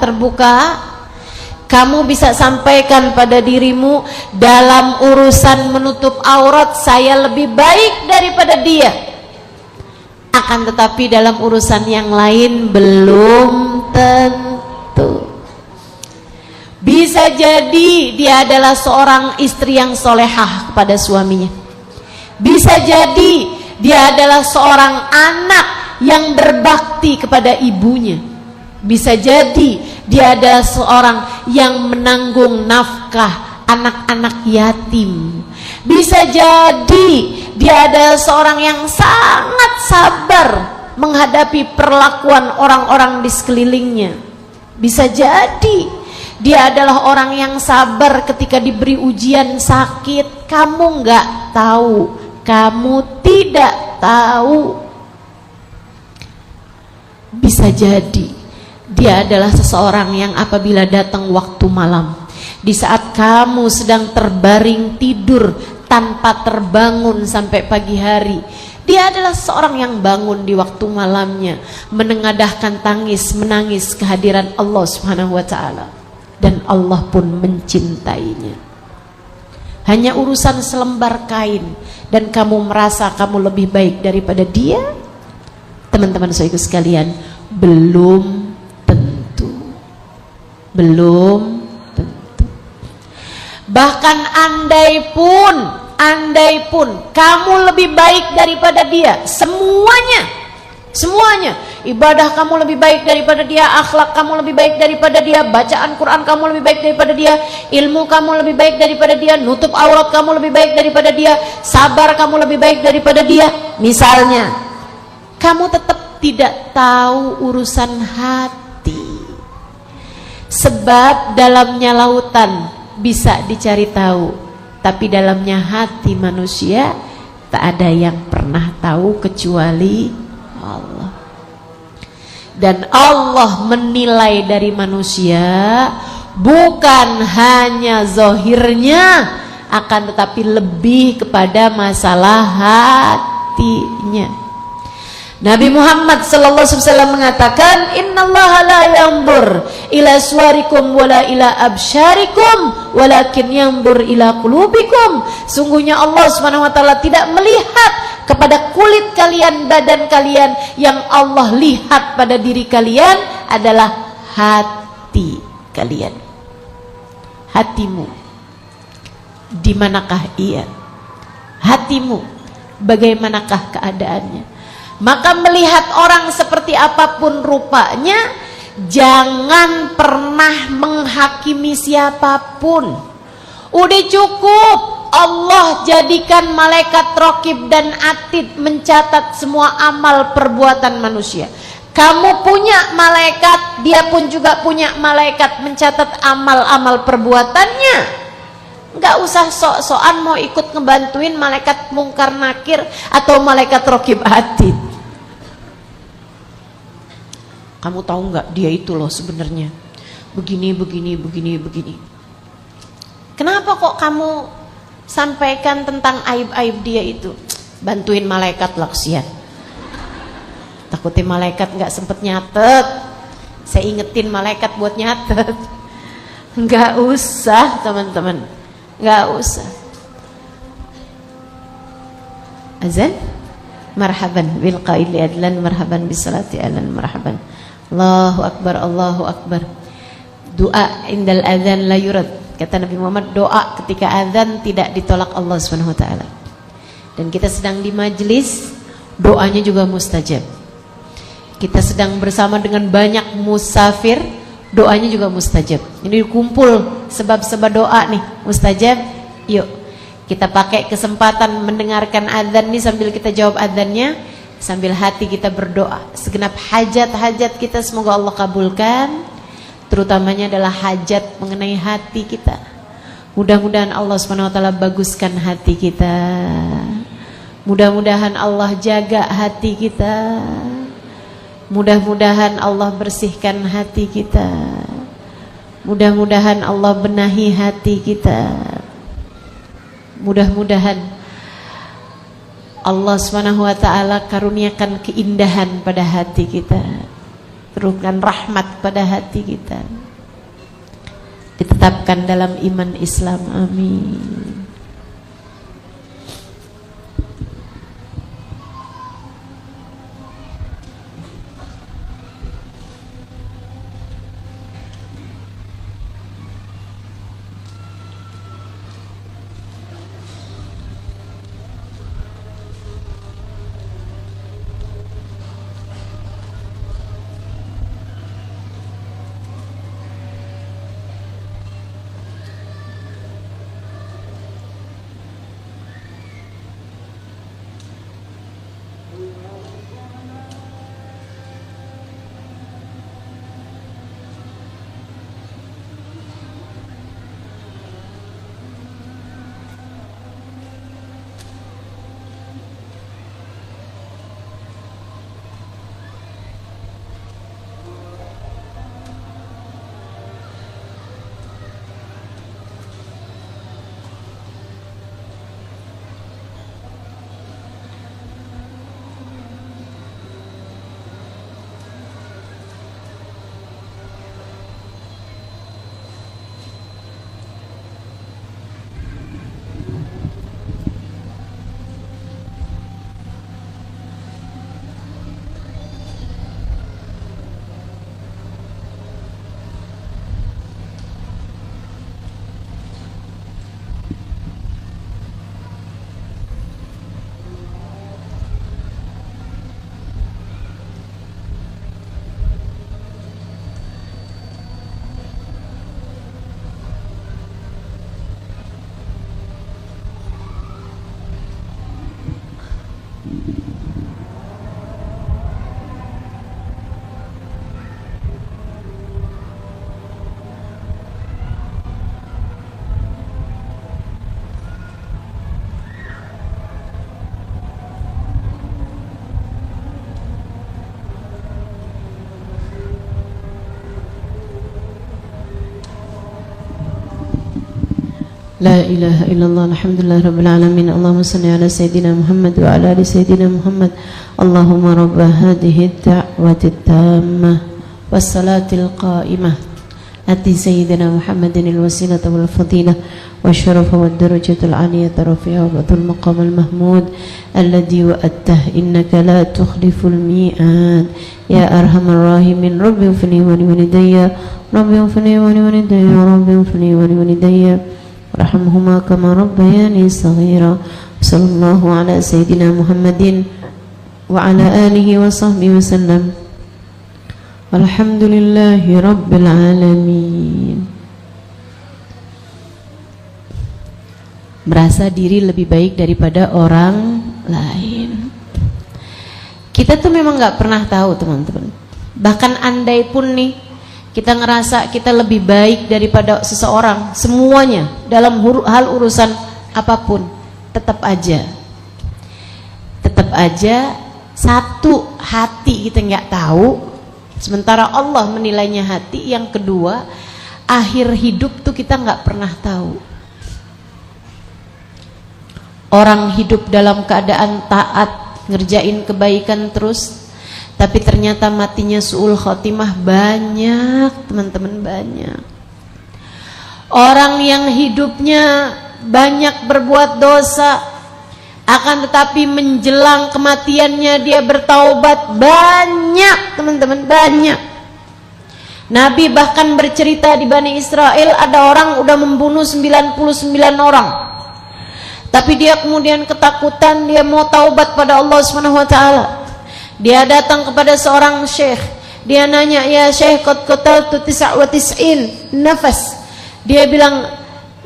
kamu bisa sampaikan pada dirimu, dalam urusan menutup aurat saya lebih baik daripada dia. Akan tetapi dalam urusan yang lain belum tentu. Bisa jadi dia adalah seorang istri yang solehah kepada suaminya. Bisa jadi dia adalah seorang anak yang berbakti kepada ibunya. Bisa jadi dia adalah seorang yang menanggung nafkah anak-anak yatim. Bisa jadi dia adalah seorang yang sangat sabar menghadapi perlakuan orang-orang di sekelilingnya. Bisa jadi dia adalah orang yang sabar ketika diberi ujian sakit. Kamu nggak tahu, kamu tidak tahu. Bisa jadi dia adalah seseorang yang apabila datang waktu malam, di saat kamu sedang terbaring tidur tanpa terbangun sampai pagi hari, dia adalah seorang yang bangun di waktu malamnya, menengadahkan tangis, menangis kehadiran Allah Subhanahu wa ta'ala. Dan Allah pun mencintainya. Hanya urusan selembar kain dan kamu merasa kamu lebih baik daripada dia, teman-teman saudaraku sekalian, belum tentu. Belum tentu. Bahkan andai pun kamu lebih baik daripada dia, semuanya, ibadah kamu lebih baik daripada dia, akhlak kamu lebih baik daripada dia, bacaan Quran kamu lebih baik daripada dia, ilmu kamu lebih baik daripada dia, nutup aurat kamu lebih baik daripada dia, sabar kamu lebih baik daripada dia, misalnya, kamu tetap tidak tahu urusan hati. Sebab dalamnya lautan bisa dicari tahu, tapi dalamnya hati manusia tak ada yang pernah tahu kecuali Allah. Dan Allah menilai dari manusia bukan hanya zahirnya, akan tetapi lebih kepada masalah hatinya. Nabi Muhammad sallallahu alaihi wasallam mengatakan, innallaha la yanzur ila suwarikum wala ila absyarikum walakin yanzur ila qulubikum. Sungguhnya Allah Subhanahu wa taala tidak melihat kepada kulit kalian, badan kalian. Yang Allah lihat pada diri kalian adalah hati kalian. Hatimu di manakah ia? Hatimu bagaimanakah keadaannya? Maka melihat orang seperti apapun rupanya, jangan pernah menghakimi siapapun. Udah cukup Allah jadikan malaikat raqib dan atid mencatat semua amal perbuatan manusia. Kamu punya malaikat, dia pun juga punya malaikat mencatat amal-amal perbuatannya. Nggak usah sok-sokan mau ikut ngebantuin malaikat mungkar nakir atau malaikat raqib atid. Kamu tahu nggak, dia itu loh sebenarnya begini. Kenapa kok kamu sampaikan tentang aib-aib dia itu? Bantuin malaikat lah, kesian. Takutnya malaikat nggak sempet nyatet. Saya ingetin malaikat buat nyatet. Enggak usah teman-teman, enggak usah. Azan, marhaban bil qaili adlan, marhaban bis salati alan, marhaban. Allahu akbar, Allahu akbar. Doa indal adzan la yurad. Kata Nabi Muhammad, doa ketika azan tidak ditolak Allah Subhanahu wa taala. Dan kita sedang di majelis, doanya juga mustajab. Kita sedang bersama dengan banyak musafir, doanya juga mustajab. Ini kumpul sebab-sebab doa nih, mustajab. Yuk, kita pakai kesempatan mendengarkan azan nih sambil kita jawab azannya, sambil hati kita berdoa. Segenap hajat-hajat kita semoga Allah kabulkan. Terutamanya adalah hajat mengenai hati kita. Mudah-mudahan Allah Subhanahu wa taala baguskan hati kita. Mudah-mudahan Allah jaga hati kita. Mudah-mudahan Allah bersihkan hati kita. Mudah-mudahan Allah benahi hati kita. Mudah-mudahan Allah Subhanahu wa taala karuniakan keindahan pada hati kita. Turunkan rahmat pada hati kita. Ditetapkan dalam iman Islam. Amin. La ilaha illallah, alhamdulillah rabbil alamin. Allahumma salli ala sayyidina Muhammad wa ala ali sayyidina Muhammad. Allahumma rabba hadhihi ad-da'wati at-tammah was-salatil qa'imah ati sayyidina Muhammadin al-wasilata wal fadilah wasyarafa wad darajatul aliyata rafi'a wa batul maqam al-mahmud alladhi wa'attah innaka la tukhliful mi'ad ya arhamar rahimin. Rabbi ufni wa li walidayya, Rabbi ufni wa li walidayya, Rabbi ufni wa li walidayya warhamhuma kama rabbayani saghira. Sallallahu ala sayyidina Muhammadin wa ala alihi wa sahbihi wasallam. Alhamdulillahi rabbil alamin. Merasa diri lebih baik daripada orang lain. Kita tuh memang gak pernah tahu teman-teman. Bahkan andai pun nih kita ngerasa kita lebih baik daripada seseorang, semuanya dalam hal urusan apapun, tetap aja satu, hati kita nggak tahu, sementara Allah menilainya hati. Yang kedua, akhir hidup tuh kita nggak pernah tahu. Orang hidup dalam keadaan taat, ngerjain kebaikan terus, tapi ternyata matinya su'ul khotimah banyak teman-teman, banyak. Orang yang hidupnya banyak berbuat dosa, akan tetapi menjelang kematiannya dia bertaubat, banyak teman-teman, banyak. Nabi bahkan bercerita di Bani Israel ada orang udah membunuh 99 orang, tapi dia kemudian ketakutan, dia mau taubat pada Allah SWT. Dia datang kepada seorang syekh, dia nanya, ya syekh, qad qataltu 99 nafas. Dia bilang,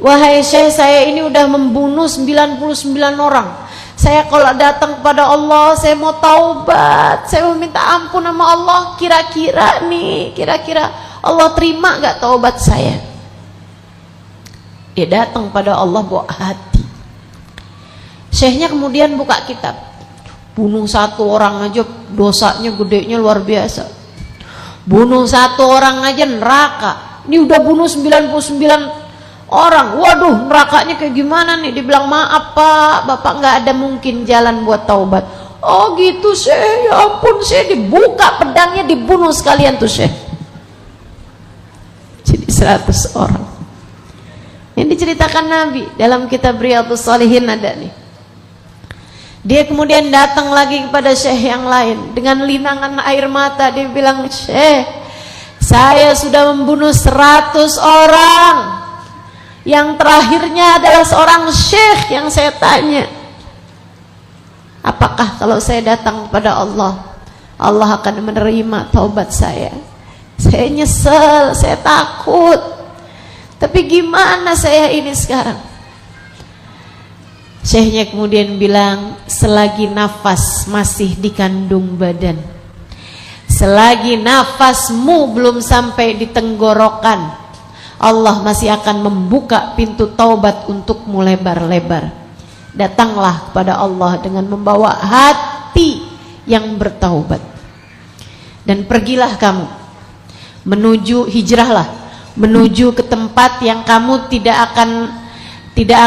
wahai syekh, saya ini udah membunuh 99 orang. Saya kalau datang kepada Allah, saya mau taubat, saya mau minta ampun sama Allah. Kira-kira Allah terima gak taubat saya? Dia datang pada Allah bawa hati. Syekhnya kemudian buka kitab. Bunuh satu orang aja dosanya gedenya luar biasa. Bunuh satu orang aja neraka. Ini udah bunuh 99 orang. Waduh, nerakanya kayak gimana nih? Dibilang, maaf Pak, Bapak nggak ada mungkin jalan buat taubat. Oh gitu Syekh, ya ampun Syekh, dibuka pedangnya, dibunuh sekalian tuh Syekh. Jadi 100 orang. Yang diceritakan Nabi dalam kitab Riyadhus Shalihin ada nih. Dia kemudian datang lagi kepada Syekh yang lain dengan linangan air mata. Dia bilang, Syekh, saya sudah membunuh 100 orang. Yang terakhirnya adalah seorang syekh yang saya tanya, apakah kalau saya datang kepada Allah, Allah akan menerima taubat saya? Saya nyesel, saya takut. Tapi gimana saya ini sekarang? Syekhnya kemudian bilang, selagi nafas masih di kandung badan, selagi nafasmu belum sampai di tenggorokan, Allah masih akan membuka pintu taubat untukmu lebar-lebar. Datanglah kepada Allah dengan membawa hati yang bertaubat, dan pergilah kamu menuju, hijrahlah menuju ke tempat yang kamu tidak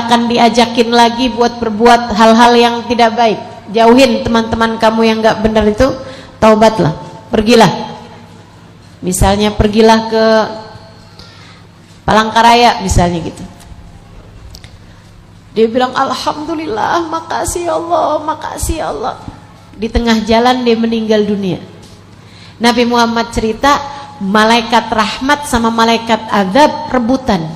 akan diajakin lagi buat berbuat hal-hal yang tidak baik. Jauhin teman-teman kamu yang gak benar itu, taubatlah, pergilah. Misalnya pergilah ke Palangkaraya misalnya gitu. Dia bilang, alhamdulillah, makasih Allah, makasih Allah. Di tengah jalan dia meninggal dunia. Nabi Muhammad cerita, malaikat rahmat sama malaikat azab rebutan.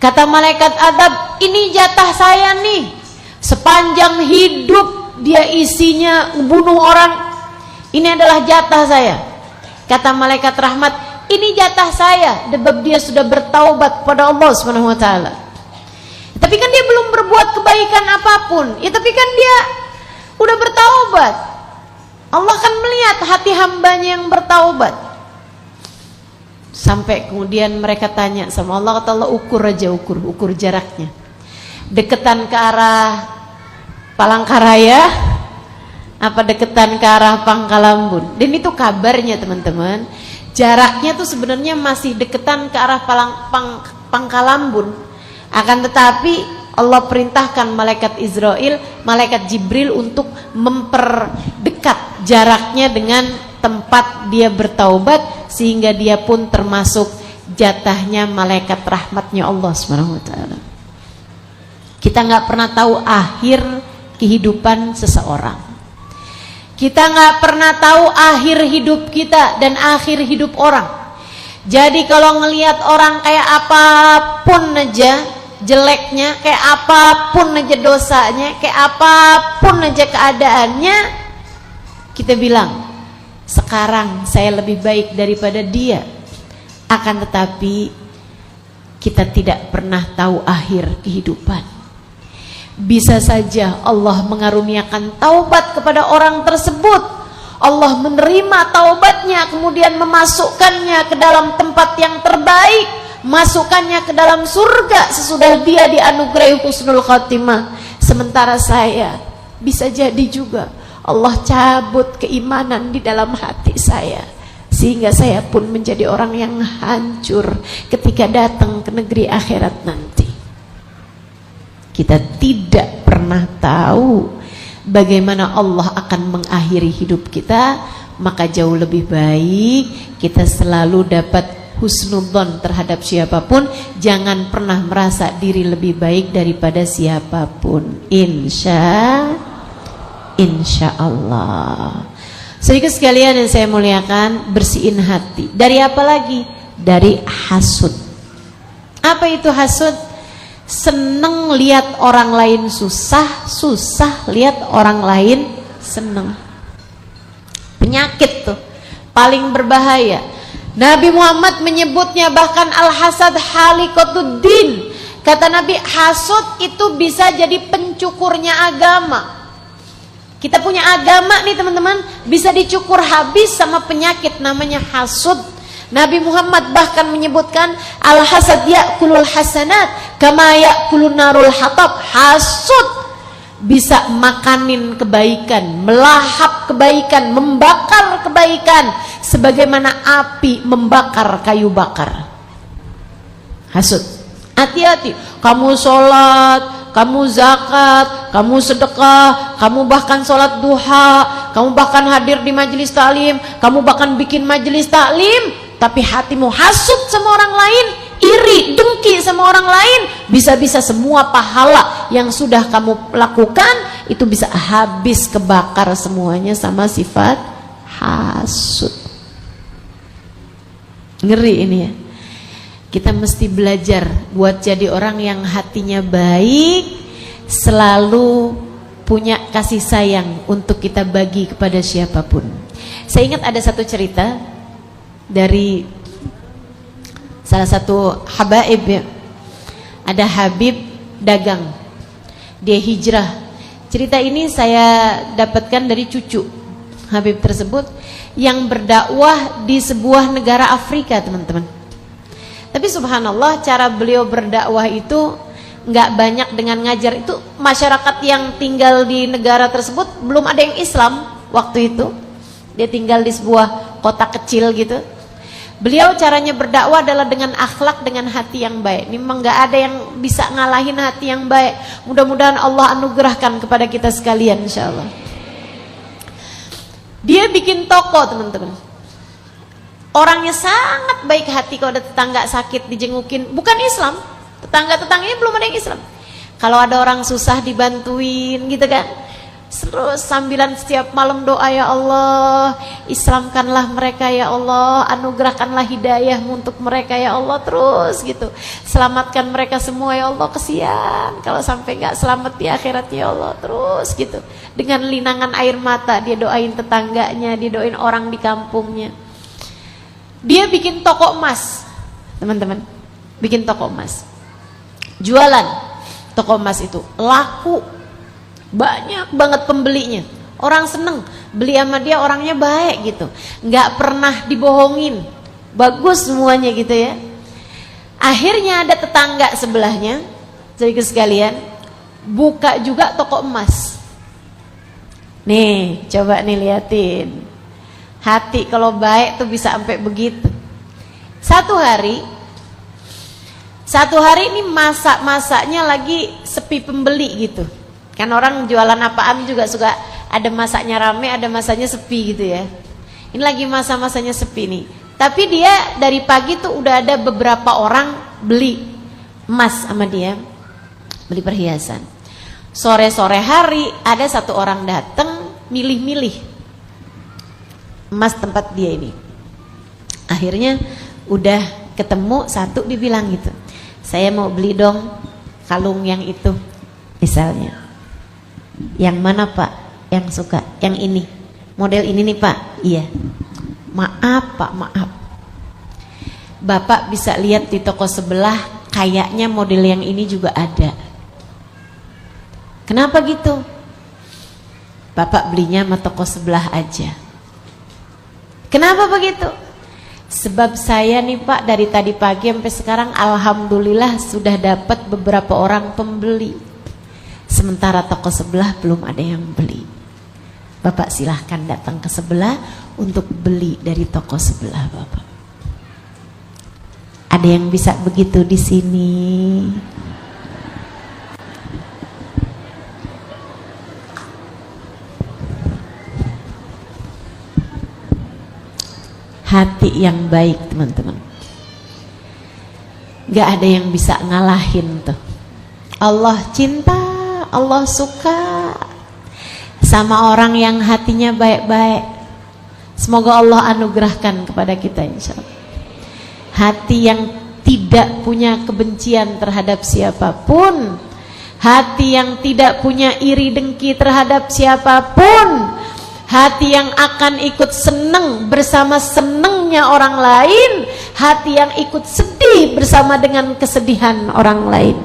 Kata malaikat azab, ini jatah saya nih, sepanjang hidup dia isinya bunuh orang, ini adalah jatah saya. Kata malaikat rahmat, ini jatah saya, sebab dia sudah bertaubat kepada Allah SWT. Tapi kan dia belum berbuat kebaikan apapun. Ya tapi kan dia udah bertaubat. Allah kan melihat hati hambanya yang bertaubat. Sampai kemudian mereka tanya sama Allah, kata Allah, ukur aja, ukur jaraknya. Deketan ke arah Palangkaraya apa deketan ke arah Pangkalambun? Dan itu kabarnya teman-teman, jaraknya tuh sebenarnya masih deketan ke arah Pangkalambun. Akan tetapi Allah perintahkan malaikat Israel, malaikat Jibril untuk memperdekat jaraknya dengan tempat dia bertaubat, sehingga dia pun termasuk jatahnya malaikat rahmatnya Allah SWT. Kita nggak pernah tahu akhir kehidupan seseorang. Kita nggak pernah tahu akhir hidup kita dan akhir hidup orang. Jadi kalau ngelihat orang kayak apapun aja jeleknya, kayak apapun aja dosanya, kayak apapun aja keadaannya, kita bilang, sekarang saya lebih baik daripada dia. Akan tetapi kita tidak pernah tahu akhir kehidupan. Bisa saja Allah mengaruniakan taubat kepada orang tersebut, Allah menerima taubatnya, kemudian memasukkannya ke dalam tempat yang terbaik, masukkannya ke dalam surga sesudah dia dianugerahi husnul khatimah. Sementara saya, bisa jadi juga Allah cabut keimanan di dalam hati saya, sehingga saya pun menjadi orang yang hancur ketika datang ke negeri akhirat nanti. Kita tidak pernah tahu bagaimana Allah akan mengakhiri hidup kita, maka jauh lebih baik kita selalu dapat husnudzon terhadap siapapun, jangan pernah merasa diri lebih baik daripada siapapun. Insya Allah. Sedikit sekalian yang saya muliakan, bersihin hati. Dari apa lagi? Dari hasud. Apa itu hasud? Seneng lihat orang lain susah, susah lihat orang lain seneng. Penyakit tuh paling berbahaya. Nabi Muhammad menyebutnya bahkan al-hasad halikotuddin. Kata Nabi, hasud itu bisa jadi pencukurnya agama. Kita punya agama nih teman-teman, bisa dicukur habis sama penyakit namanya hasud. Nabi Muhammad bahkan menyebutkan al-hasad ya'kulul hasanat kama ya'kulun narul hatab. Hasud bisa makanin kebaikan, melahap kebaikan, membakar kebaikan sebagaimana api membakar kayu bakar. Hasud. Hati-hati. Kamu sholat, kamu zakat, kamu sedekah, kamu bahkan sholat duha, kamu bahkan hadir di majelis taklim, kamu bahkan bikin majelis taklim, tapi hatimu hasud sama orang lain, iri, dengki sama orang lain, bisa-bisa semua pahala yang sudah kamu lakukan itu bisa habis kebakar semuanya sama sifat hasud. Ngeri ini ya. Kita mesti belajar buat jadi orang yang hatinya baik, selalu punya kasih sayang untuk kita bagi kepada siapapun. Saya ingat ada satu cerita dari salah satu habaib ya. Ada Habib dagang, dia hijrah. Cerita ini saya dapatkan dari cucu Habib tersebut yang berdakwah di sebuah negara Afrika, teman-teman. Tapi subhanallah, cara beliau berdakwah itu nggak banyak dengan ngajar. Itu masyarakat yang tinggal di negara tersebut belum ada yang Islam waktu itu. Dia tinggal di sebuah kota kecil gitu. Beliau caranya berdakwah adalah dengan akhlak, dengan hati yang baik. Ini memang nggak ada yang bisa ngalahin hati yang baik. Mudah-mudahan Allah anugerahkan kepada kita sekalian, insya Allah. Dia bikin toko, teman-teman. Orangnya sangat baik hati. Kalau ada tetangga sakit dijengukin, bukan Islam. Tetangga-tetangganya belum ada yang Islam. Kalau ada orang susah dibantuin gitu kan. Terus sambilan setiap malam doa, ya Allah, Islamkanlah mereka ya Allah, anugerahkanlah hidayah untuk mereka ya Allah, terus gitu. Selamatkan mereka semua ya Allah, kesian kalau sampai nggak selamat di akhirat ya Allah, terus gitu. Dengan linangan air mata dia doain tetangganya, dia doain orang di kampungnya. Dia bikin toko emas, teman-teman, bikin toko emas. Jualan toko emas itu laku. Banyak banget pembelinya. Orang seneng beli sama dia, orangnya baik gitu, nggak pernah dibohongin, bagus semuanya gitu ya. Akhirnya ada tetangga sebelahnya, sedikit sekalian, buka juga toko emas. Nih, coba nih liatin. Hati kalau baik tuh bisa sampai begitu. Satu hari ini masak-masaknya lagi sepi pembeli gitu. Kan orang jualan apaan juga suka ada masaknya rame, ada masaknya sepi gitu ya. Ini lagi masa-masanya sepi nih. Tapi dia dari pagi tuh udah ada beberapa orang beli emas sama dia, beli perhiasan. Sore-sore hari ada satu orang datang milih-milih emas tempat dia ini. Akhirnya udah ketemu satu, dibilang gitu, saya mau beli dong kalung yang itu misalnya. Yang mana Pak? Yang suka? Yang ini, model ini nih Pak. Iya. Maaf Pak, maaf, Bapak bisa lihat di toko sebelah, kayaknya model yang ini juga ada. Kenapa gitu? Bapak belinya sama toko sebelah aja. Kenapa begitu? Sebab saya nih Pak, dari tadi pagi sampai sekarang alhamdulillah sudah dapat beberapa orang pembeli. Sementara toko sebelah belum ada yang beli. Bapak silahkan datang ke sebelah untuk beli dari toko sebelah Bapak. Ada yang bisa begitu di sini? Hati yang baik, teman-teman. Gak ada yang bisa ngalahin tuh. Allah cinta, Allah suka sama orang yang hatinya baik-baik. Semoga Allah anugerahkan kepada kita insyaallah hati yang tidak punya kebencian terhadap siapapun, hati yang tidak punya iri dengki terhadap siapapun, hati yang akan ikut senang bersama senangnya orang lain, hati yang ikut sedih bersama dengan kesedihan orang lain,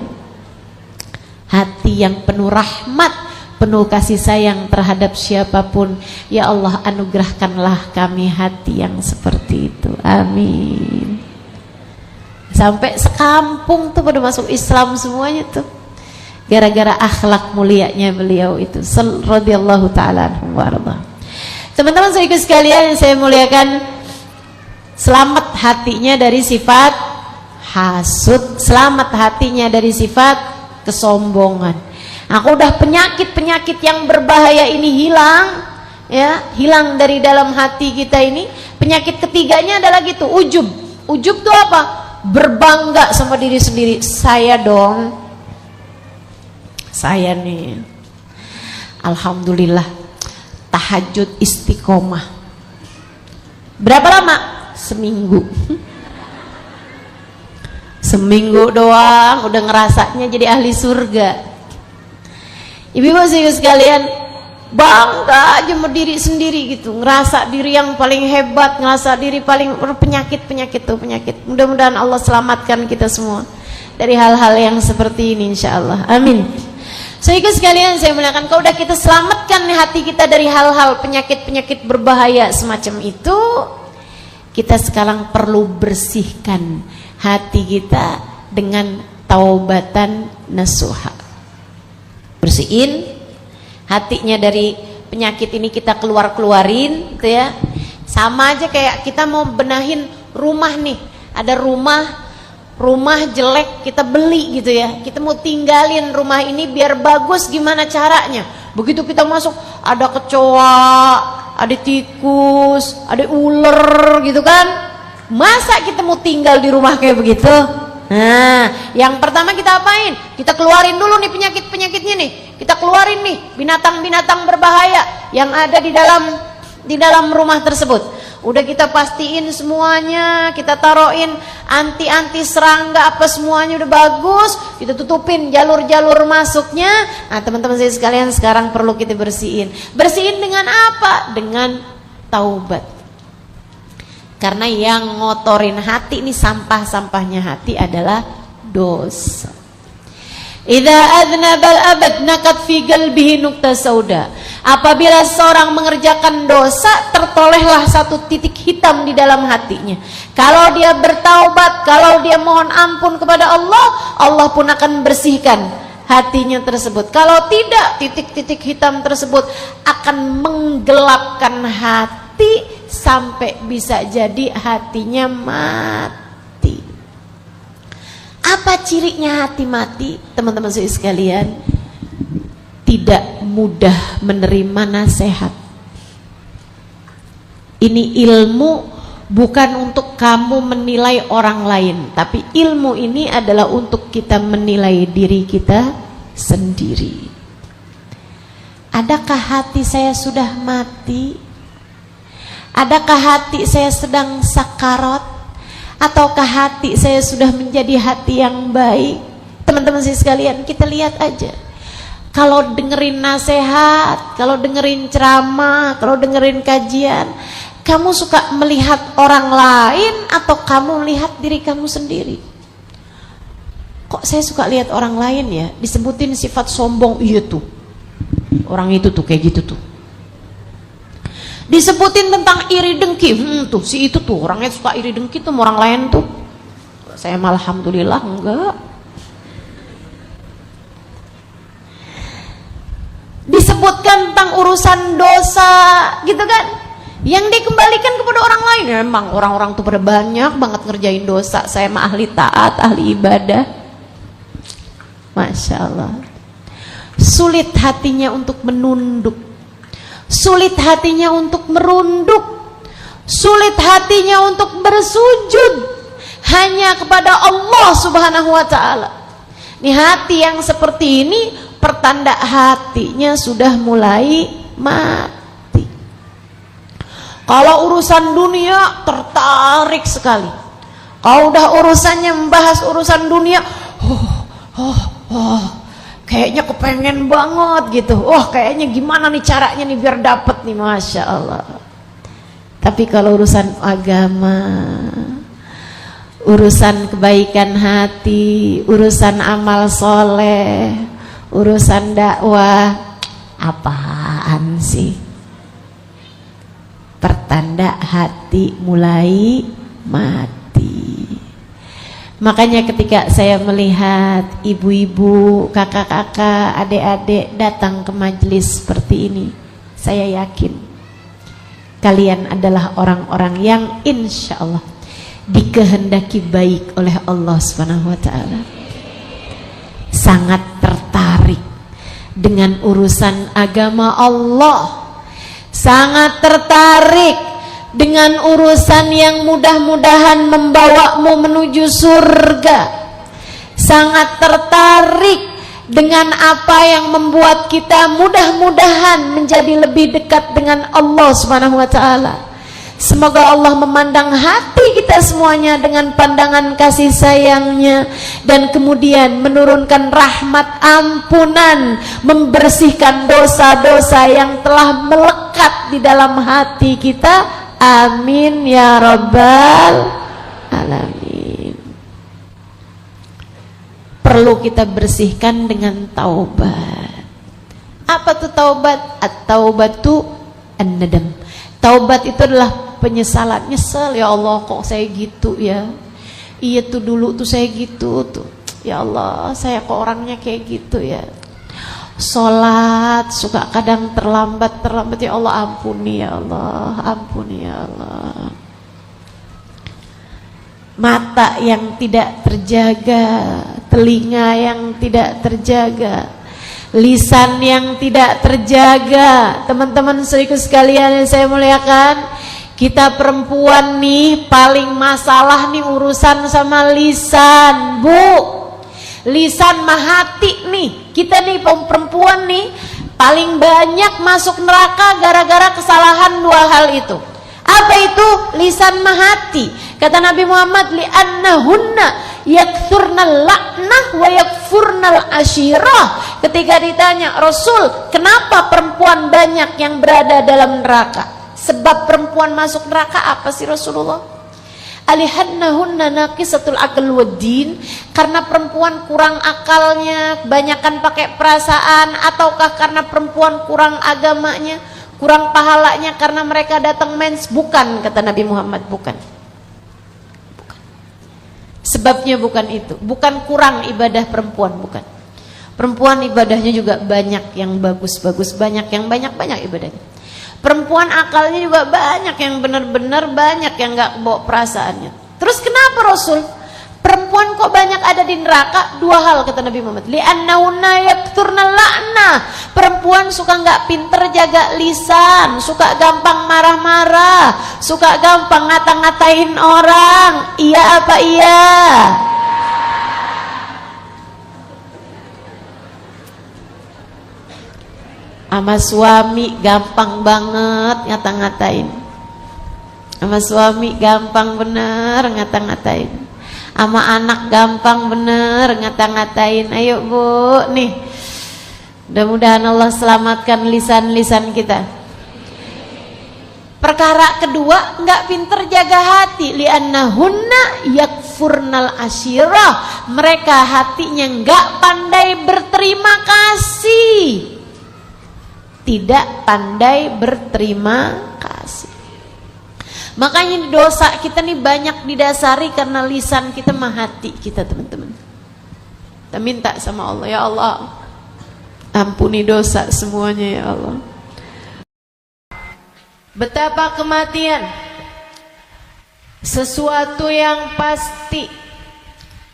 hati yang penuh rahmat, penuh kasih sayang terhadap siapapun. Ya Allah, anugerahkanlah kami hati yang seperti itu, amin. Sampai sekampung tuh pada masuk Islam semuanya tuh gara-gara akhlak mulianya beliau itu radhiyallahu ta'ala anhu warḍah. Teman-teman saudara sekalian yang saya muliakan, selamat hatinya dari sifat hasud, selamat hatinya dari sifat kesombongan. Aku udah penyakit-penyakit yang berbahaya ini hilang, ya, hilang dari dalam hati kita ini. Penyakit ketiganya adalah gitu, ujub. Ujub tuh apa? Berbangga sama diri sendiri. Saya dong, saya nih, alhamdulillah tahajud istiqomah. Berapa lama? Seminggu. Seminggu doang udah ngerasanya jadi ahli surga. Ibu-ibu sekalian, bangga aja sama diri sendiri gitu, ngerasa diri yang paling hebat, ngerasa diri paling penyakit tuh penyakit. Mudah-mudahan Allah selamatkan kita semua dari hal-hal yang seperti ini insyaallah, amin. Ibu sekalian saya muliakan, kalau udah kita selamatkan hati kita dari hal-hal penyakit-penyakit berbahaya semacam itu, kita sekarang perlu bersihkan hati kita dengan taubatan nasuha. Bersihin hatinya dari penyakit ini, kita keluarin gitu ya. Sama aja kayak kita mau benahin rumah nih, ada rumah jelek kita beli gitu ya, kita mau tinggalin rumah ini biar bagus, gimana caranya? Begitu kita masuk ada kecoa, ada tikus, ada ular gitu kan, masa kita mau tinggal di rumah kayak begitu? Nah, yang pertama kita apain? Kita keluarin dulu nih penyakit-penyakitnya nih. Kita keluarin nih binatang-binatang berbahaya yang ada di dalam rumah tersebut. Udah kita pastiin semuanya, kita taruhin anti serangga apa semuanya udah bagus, kita tutupin jalur-jalur masuknya. Nah, teman-teman saya sekalian, sekarang perlu kita bersihin. Bersihin dengan apa? Dengan taubat. Karena yang ngotorin hati ini, sampah-sampahnya hati adalah dosa. Idza adnabal abad nakat fi qalbihi nuqta sauda. Apabila seorang mengerjakan dosa, tertolehlah satu titik hitam di dalam hatinya. Kalau dia bertaubat, kalau dia mohon ampun kepada Allah, Allah pun akan bersihkan hatinya tersebut. Kalau tidak, titik-titik hitam tersebut akan menggelapkan hati sampai bisa jadi hatinya mati. Apa cirinya hati mati? Teman-teman sekalian, tidak mudah menerima nasihat. Ini ilmu bukan untuk kamu menilai orang lain, tapi ilmu ini adalah untuk kita menilai diri kita sendiri. Adakah hati saya sudah mati? Adakah hati saya sedang sakarat? Ataukah hati saya sudah menjadi hati yang baik? Teman-teman sekalian, kita lihat aja. Kalau dengerin nasihat, kalau dengerin ceramah, kalau dengerin kajian, kamu suka melihat orang lain atau kamu melihat diri kamu sendiri? Kok saya suka lihat orang lain ya, disebutin sifat sombong, iya tuh orang itu tuh kayak gitu tuh. Disebutin tentang iri dengki, tuh si itu tuh orangnya suka iri dengki tuh sama orang lain tuh. Saya malah alhamdulillah enggak. Disebutkan tentang urusan dosa gitu kan, yang dikembalikan kepada orang lain. Ya, emang orang-orang tuh pada banyak banget ngerjain dosa, saya mah ahli taat, ahli ibadah. Masya Allah. Sulit hatinya untuk menunduk, sulit hatinya untuk merunduk, sulit hatinya untuk bersujud, hanya kepada Allah Subhanahu wa taala. Ini hati yang seperti ini pertanda hatinya sudah mulai mati. Kalau urusan dunia tertarik sekali. Kalau udah urusannya membahas urusan dunia, kayaknya kepengen banget gitu. Kayaknya gimana nih caranya nih biar dapet nih, Masya Allah. Tapi kalau urusan agama, urusan kebaikan hati, urusan amal soleh, urusan dakwah, apaan sih? Pertanda hati mulai mati. Makanya ketika saya melihat ibu-ibu, kakak-kakak, adik-adik datang ke majelis seperti ini, saya yakin kalian adalah orang-orang yang insya Allah dikehendaki baik oleh Allah Subhanahu wa taala. Sangat tertarik dengan urusan agama Allah. Sangat tertarik dengan urusan yang mudah-mudahan membawamu menuju surga. Sangat tertarik dengan apa yang membuat kita mudah-mudahan menjadi lebih dekat dengan Allah Subhanahu wa taala. Semoga Allah memandang hati kita semuanya dengan pandangan kasih sayangnya, dan kemudian menurunkan rahmat ampunan, membersihkan dosa-dosa yang telah melekat di dalam hati kita. Amin ya rabbal alamin. Perlu kita bersihkan dengan taubat. Apa tuh taubat? At-taubatu an-nadam. Taubat itu adalah penyesalan. Nyesel, ya Allah kok saya gitu ya. Iya tuh dulu tuh saya gitu tuh. Ya Allah, saya kok orangnya kayak gitu ya. Sholat suka kadang terlambat. Ya Allah, ampuni ya Allah, ampuni ya Allah. Mata yang tidak terjaga, telinga yang tidak terjaga, lisan yang tidak terjaga. Teman-teman saudaraku sekalian yang saya muliakan, kita perempuan nih paling masalah nih urusan sama lisan, Bu. Lisan mah hati nih. Kita nih perempuan nih paling banyak masuk neraka gara-gara kesalahan dua hal itu. Apa itu? Lisan mah hati. Kata Nabi Muhammad, li'annahunna yakthurnal la'nah wa yakfurnal ashirah. Ketika ditanya, Rasul, kenapa perempuan banyak yang berada dalam neraka? Sebab perempuan masuk neraka apa sih Rasulullah? Alihannahunna naqisatul aql waddin, karena perempuan kurang akalnya, kebanyakan pakai perasaan, ataukah karena perempuan kurang agamanya, kurang pahalanya karena mereka datang mens? Bukan, kata Nabi Muhammad, bukan. Sebabnya bukan itu, bukan kurang ibadah perempuan, bukan. Perempuan ibadahnya juga banyak yang bagus-bagus, banyak yang banyak-banyak ibadahnya. Perempuan akalnya juga banyak yang benar-benar, banyak yang gak bawa perasaannya. Terus kenapa Rasul? Perempuan kok banyak ada di neraka? Dua hal kata Nabi Muhammad. Li'annahunna yakturnal la'nah. Perempuan suka gak pinter jaga lisan, suka gampang marah-marah, suka gampang ngata-ngatain orang. Iya apa iya? Sama suami gampang banget ngata-ngatain. Sama suami gampang bener ngata-ngatain. Sama anak gampang bener ngata-ngatain. Ayo Bu, nih. Mudah-mudahan Allah selamatkan lisan-lisan kita. Perkara kedua, nggak pinter jaga hati. Li'annahunna yakfurnal ashirah. Mereka hatinya nggak pandai berterima kasih. Tidak pandai berterima kasih. Makanya dosa kita nih banyak didasari karena lisan kita mah hati kita, teman-teman. Kita minta sama Allah, ya Allah, ampuni dosa semuanya ya Allah. Betapa kematian sesuatu yang pasti.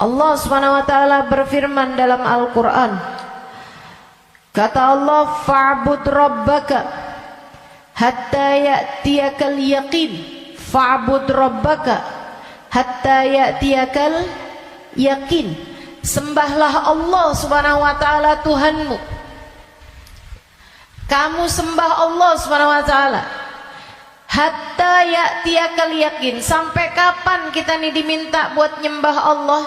Allah SWT berfirman dalam Al-Quran. Kata Allah, fa'bud rabbaka hatta ya'tiyakal yaqin. Fa'bud rabbaka hatta ya'tiyakal yakin. Sembahlah Allah Subhanahu wa taala Tuhanmu. Kamu sembah Allah Subhanahu wa taala hatta ya'tiyakal yakin. Sampai kapan kita nih diminta buat nyembah Allah?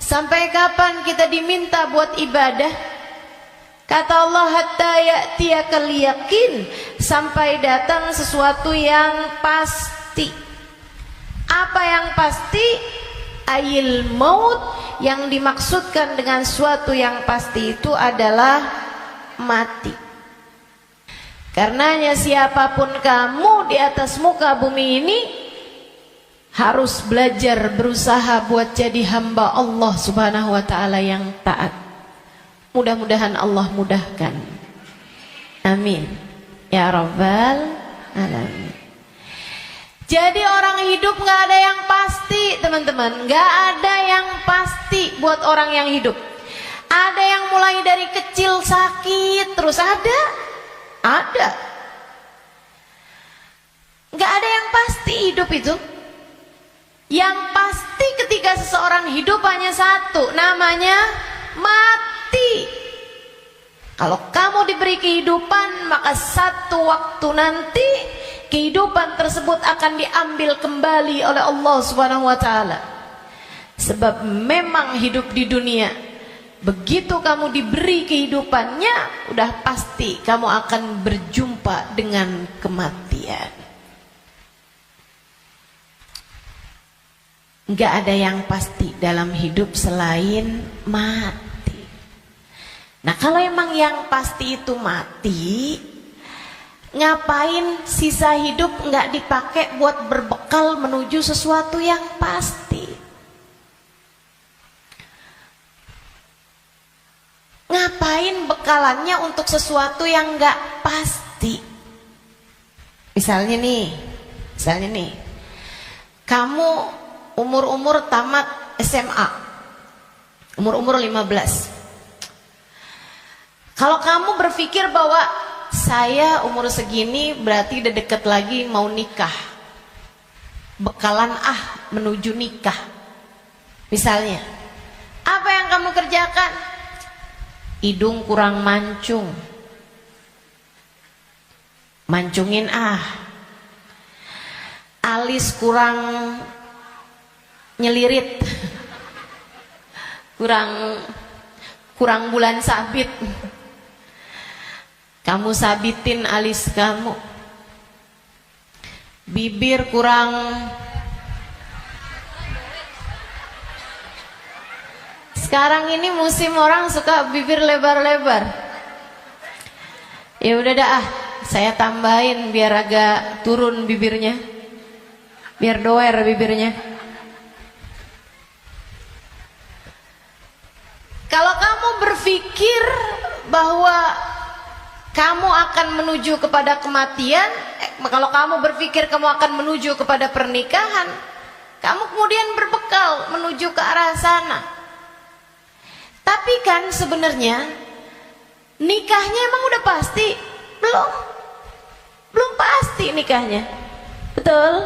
Sampai kapan kita diminta buat ibadah? Kata Allah, hatta ya'tiyakal yakin, sampai datang sesuatu yang pasti. Apa yang pasti? Ayil maut. Yang dimaksudkan dengan suatu yang pasti itu adalah mati. Karenanya siapapun kamu di atas muka bumi ini harus belajar berusaha buat jadi hamba Allah Subhanahu wa taala yang taat. Mudah-mudahan Allah mudahkan. Amin ya rabbal alamin. Jadi orang hidup gak ada yang pasti, teman-teman. Gak ada yang pasti buat orang yang hidup. Ada yang mulai dari kecil sakit terus ada. Gak ada yang pasti hidup itu. Yang pasti ketika seseorang hidup hanya satu, namanya mati. Kalau kamu diberi kehidupan, maka satu waktu nanti kehidupan tersebut akan diambil kembali oleh Allah Subhanahu wa taala. Sebab memang hidup di dunia, begitu kamu diberi kehidupannya, udah pasti kamu akan berjumpa dengan kematian. Enggak ada yang pasti dalam hidup selain mati. Nah, kalau emang yang pasti itu mati, ngapain sisa hidup nggak dipakai buat berbekal menuju sesuatu yang pasti? Ngapain bekalannya untuk sesuatu yang nggak pasti? Misalnya nih, kamu umur tamat SMA, umur 15. Kalau kamu berpikir bahwa saya umur segini berarti udah deket lagi mau nikah, bekalan menuju nikah. Misalnya, apa yang kamu kerjakan? Hidung kurang mancung, mancungin alis kurang nyelirit, kurang bulan sabit, kamu sabitin alis kamu. Bibir sekarang ini musim orang suka bibir lebar-lebar. Ya udah dah, saya tambahin biar agak turun bibirnya, biar doer bibirnya. Kalau kamu berpikir bahwa kamu akan menuju kepada kematian, kalau kamu berpikir kamu akan menuju kepada pernikahan, kamu kemudian berbekal menuju ke arah sana. Tapi kan sebenarnya nikahnya emang udah pasti? Belum pasti nikahnya. Betul?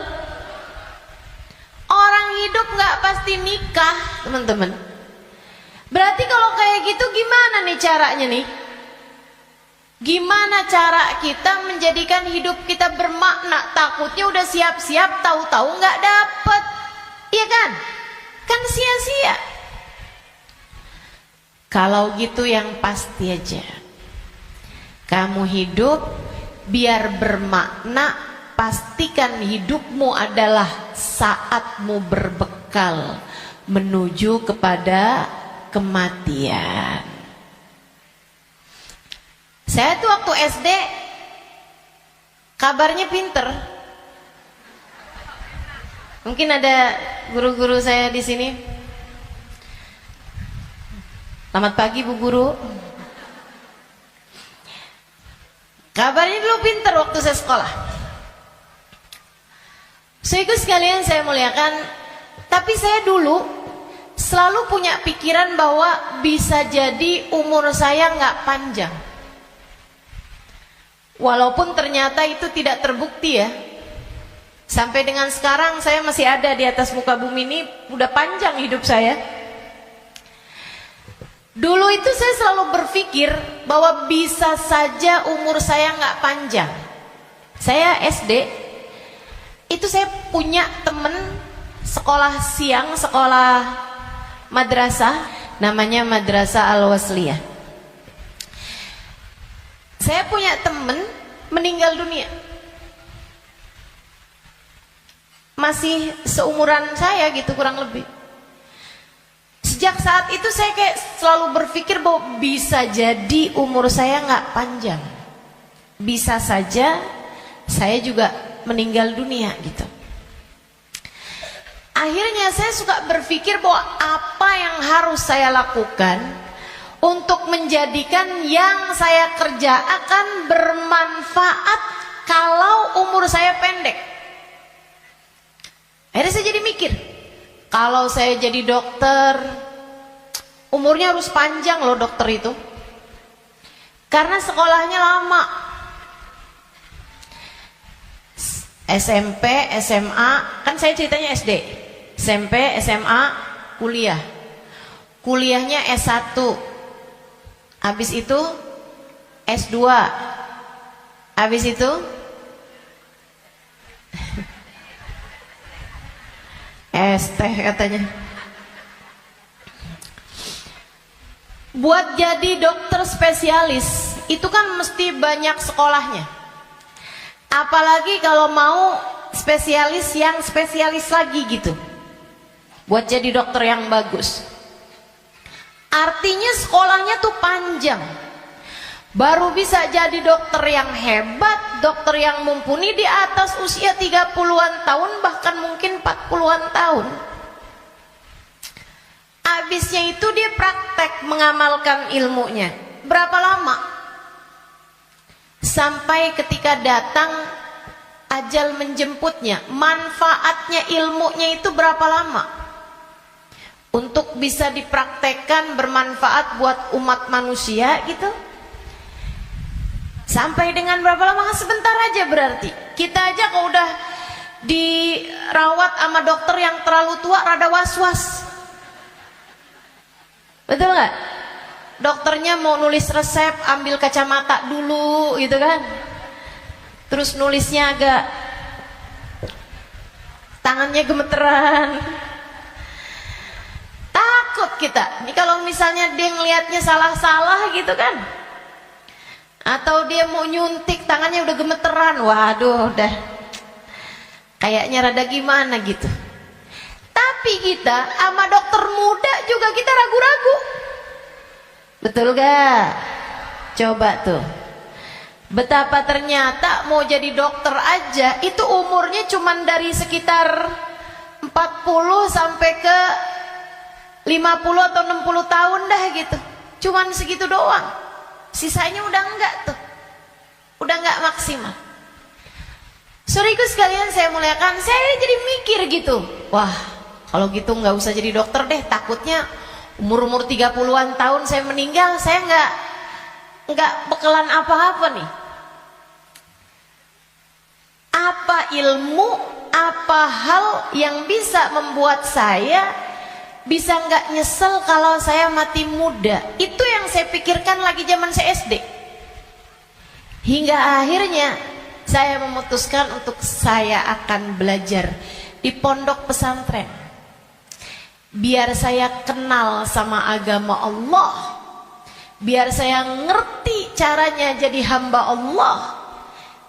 Orang hidup nggak pasti nikah, teman-teman. Berarti kalau kayak gitu gimana nih caranya nih? Gimana cara kita menjadikan hidup kita bermakna? Takutnya udah siap-siap, tahu-tahu nggak dapet, iya kan? Kan sia-sia. Kalau gitu yang pasti aja, kamu hidup biar bermakna. Pastikan hidupmu adalah saatmu berbekal menuju kepada kematian. Saya tuh waktu SD kabarnya pinter. Mungkin ada guru-guru saya di sini. Selamat pagi Bu Guru. Kabarnya dulu pinter waktu saya sekolah. Sehingga sekalian saya muliakan, tapi saya dulu selalu punya pikiran bahwa bisa jadi umur saya nggak panjang. Walaupun ternyata itu tidak terbukti ya. Sampai dengan sekarang saya masih ada di atas muka bumi ini, udah panjang hidup saya. Dulu itu saya selalu berpikir bahwa bisa saja umur saya nggak panjang. Saya SD, itu saya punya temen sekolah siang, sekolah madrasah, namanya Madrasah Al-Wasliyah. Saya punya temen meninggal dunia, masih seumuran saya gitu kurang lebih. Sejak saat itu saya kayak selalu berpikir bahwa bisa jadi umur saya nggak panjang, bisa saja saya juga meninggal dunia gitu. Akhirnya saya suka berpikir bahwa apa yang harus saya lakukan untuk menjadikan yang saya kerjakan bermanfaat kalau umur saya pendek. Akhirnya saya jadi mikir, kalau saya jadi dokter, umurnya harus panjang loh dokter itu, karena sekolahnya lama. SMP, SMA, kan saya ceritanya SD, SMP, SMA, kuliah. Kuliahnya S1, habis itu S2, habis itu ST katanya. Buat jadi dokter spesialis itu kan mesti banyak sekolahnya. Apalagi kalau mau spesialis yang spesialis lagi gitu, buat jadi dokter yang bagus. Artinya sekolahnya tuh panjang. Baru bisa jadi dokter yang hebat, dokter yang mumpuni di atas usia 30-an tahun, bahkan mungkin 40-an tahun. Habisnya itu dia praktek mengamalkan ilmunya. Berapa lama? Sampai ketika datang ajal menjemputnya. Manfaatnya ilmunya itu berapa lama? Untuk bisa dipraktekkan bermanfaat buat umat manusia gitu. Sampai dengan berapa lama? Sebentar aja berarti. Kita aja kalau udah dirawat sama dokter yang terlalu tua rada was-was. Betul nggak? Dokternya mau nulis resep, ambil kacamata dulu gitu kan. Terus nulisnya agak, tangannya gemeteran. Takut kita. Ini kalau misalnya dia ngelihatnya salah-salah gitu kan. Atau dia mau nyuntik, tangannya udah gemeteran. Waduh, udah kayaknya rada gimana gitu. Tapi kita sama dokter muda juga kita ragu-ragu. Betul gak? Coba tuh. Betapa ternyata mau jadi dokter aja itu umurnya cuman dari sekitar 40 sampai ke 50 atau 60 tahun dah gitu. Cuman segitu doang. Sisanya udah enggak tuh. Udah enggak maksimal. Saudaraku sekalian saya muliakan, saya jadi mikir gitu. Wah, kalau gitu enggak usah jadi dokter deh, takutnya umur-umur 30-an tahun saya meninggal, saya enggak bekalan apa-apa nih. Apa ilmu, apa hal yang bisa membuat saya bisa nggak nyesel kalau saya mati muda? Itu yang saya pikirkan lagi zaman saya SD. Hingga akhirnya saya memutuskan untuk saya akan belajar di pondok pesantren. Biar saya kenal sama agama Allah, biar saya ngerti caranya jadi hamba Allah,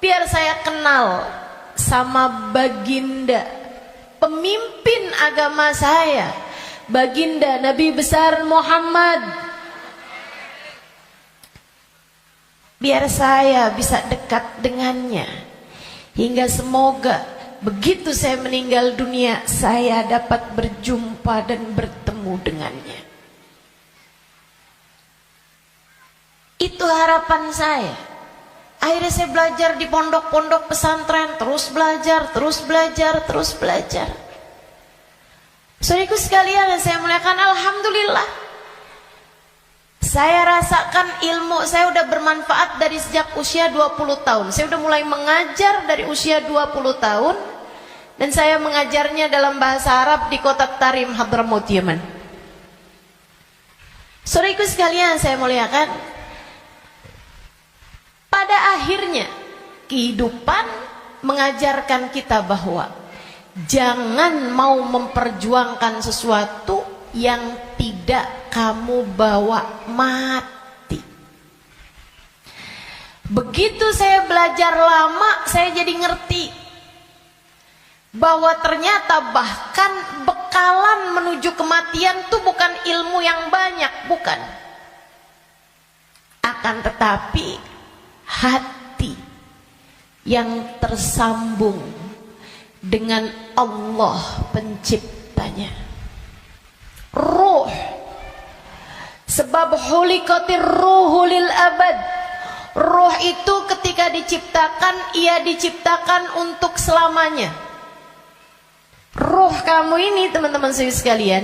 biar saya kenal sama baginda pemimpin agama saya, baginda Nabi besar Muhammad. Biar saya bisa dekat dengannya, hingga semoga begitu saya meninggal dunia saya dapat berjumpa dan bertemu dengannya. Itu harapan saya. Akhirnya saya belajar di pondok-pondok pesantren, terus belajar, terus belajar, terus belajar. Saudaraku sekalian, saya muliakan, alhamdulillah. Saya rasakan ilmu saya udah bermanfaat dari sejak usia 20 tahun. Saya udah mulai mengajar dari usia 20 tahun Dan saya mengajarnya dalam bahasa Arab di kota Tarim, Hadramaut, Yaman. Saudaraku sekalian saya muliakan, pada akhirnya kehidupan mengajarkan kita bahwa jangan mau memperjuangkan sesuatu yang tidak kamu bawa mati. Begitu saya belajar lama, saya jadi ngerti bahwa ternyata bahkan bekalan menuju kematian itu bukan ilmu yang banyak, bukan. Akan tetapi hati yang tersambung dengan Allah penciptanya. Ruh. Sebab hulikatir ruhu lil abad. Ruh itu ketika diciptakan, ia diciptakan untuk selamanya. Ruh kamu ini teman-teman sekalian,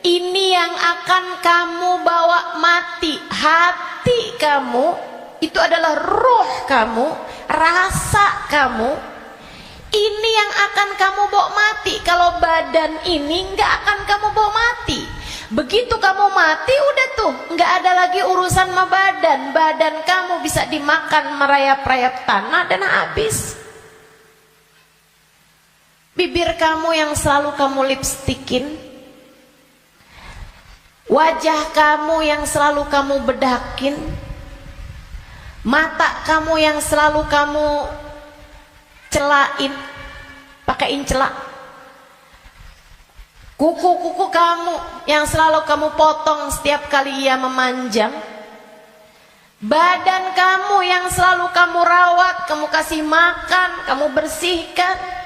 ini yang akan kamu bawa mati. Hati kamu itu adalah ruh kamu, rasa kamu, ini yang akan kamu bawa mati. Kalau badan ini nggak akan kamu bawa mati. Begitu kamu mati udah tuh nggak ada lagi urusan sama badan. Badan kamu bisa dimakan merayap-rayap tanah dan habis. Bibir kamu yang selalu kamu lipstikin, wajah kamu yang selalu kamu bedakin, mata kamu yang selalu kamu celain, pakaiin celak, kuku-kuku kamu yang selalu kamu potong setiap kali ia memanjang, badan kamu yang selalu kamu rawat, kamu kasih makan, kamu bersihkan.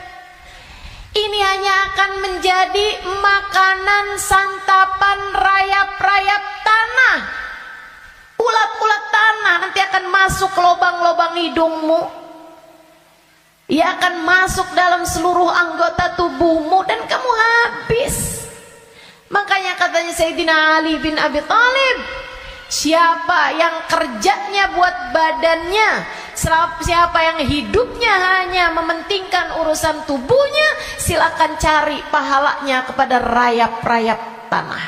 Ini hanya akan menjadi makanan santapan rayap-rayap tanah. Ulat-ulat tanah nanti akan masuk ke lubang-lubang hidungmu. Ia akan masuk dalam seluruh anggota tubuhmu dan kamu habis. Makanya katanya Sayyidina Ali bin Abi Thalib, siapa yang kerjanya buat badannya, siapa yang hidupnya hanya mementingkan urusan tubuhnya, silakan cari pahalanya kepada rayap-rayap tanah.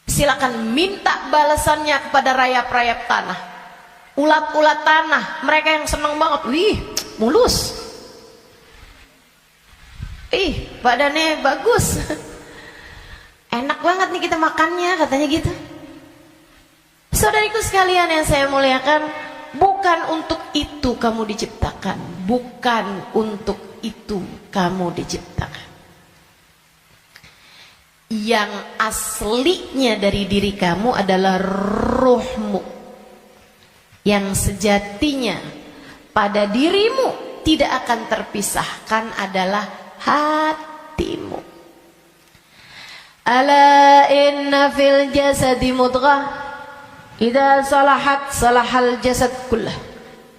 Silakan minta balasannya kepada rayap-rayap tanah. Ulat-ulat tanah, mereka yang senang banget, wih, mulus. Ih, badannya bagus. Enak banget nih kita makannya, katanya gitu. Saudariku sekalian yang saya muliakan, bukan untuk itu kamu diciptakan, bukan untuk itu kamu diciptakan. Yang aslinya dari diri kamu adalah ruhmu, yang sejatinya pada dirimu tidak akan terpisahkan adalah hatimu. Ala inna fil jasadi mudghah, idza salahat salahal jasad kullah,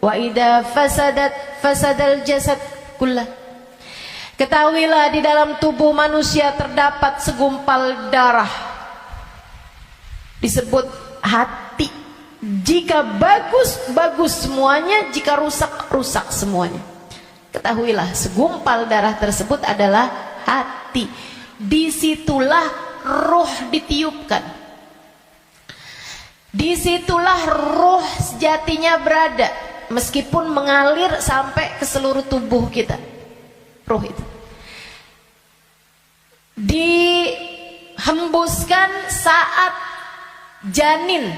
wa idza fasadat fasadal jasad kullah. Ketahuilah di dalam tubuh manusia terdapat segumpal darah, disebut hati. Jika bagus, bagus semuanya, jika rusak, rusak semuanya. Ketahuilah segumpal darah tersebut adalah hati. Disitulah ruh ditiupkan. Disitulah ruh sejatinya berada, meskipun mengalir sampai ke seluruh tubuh kita. Ruh itu dihembuskan saat janin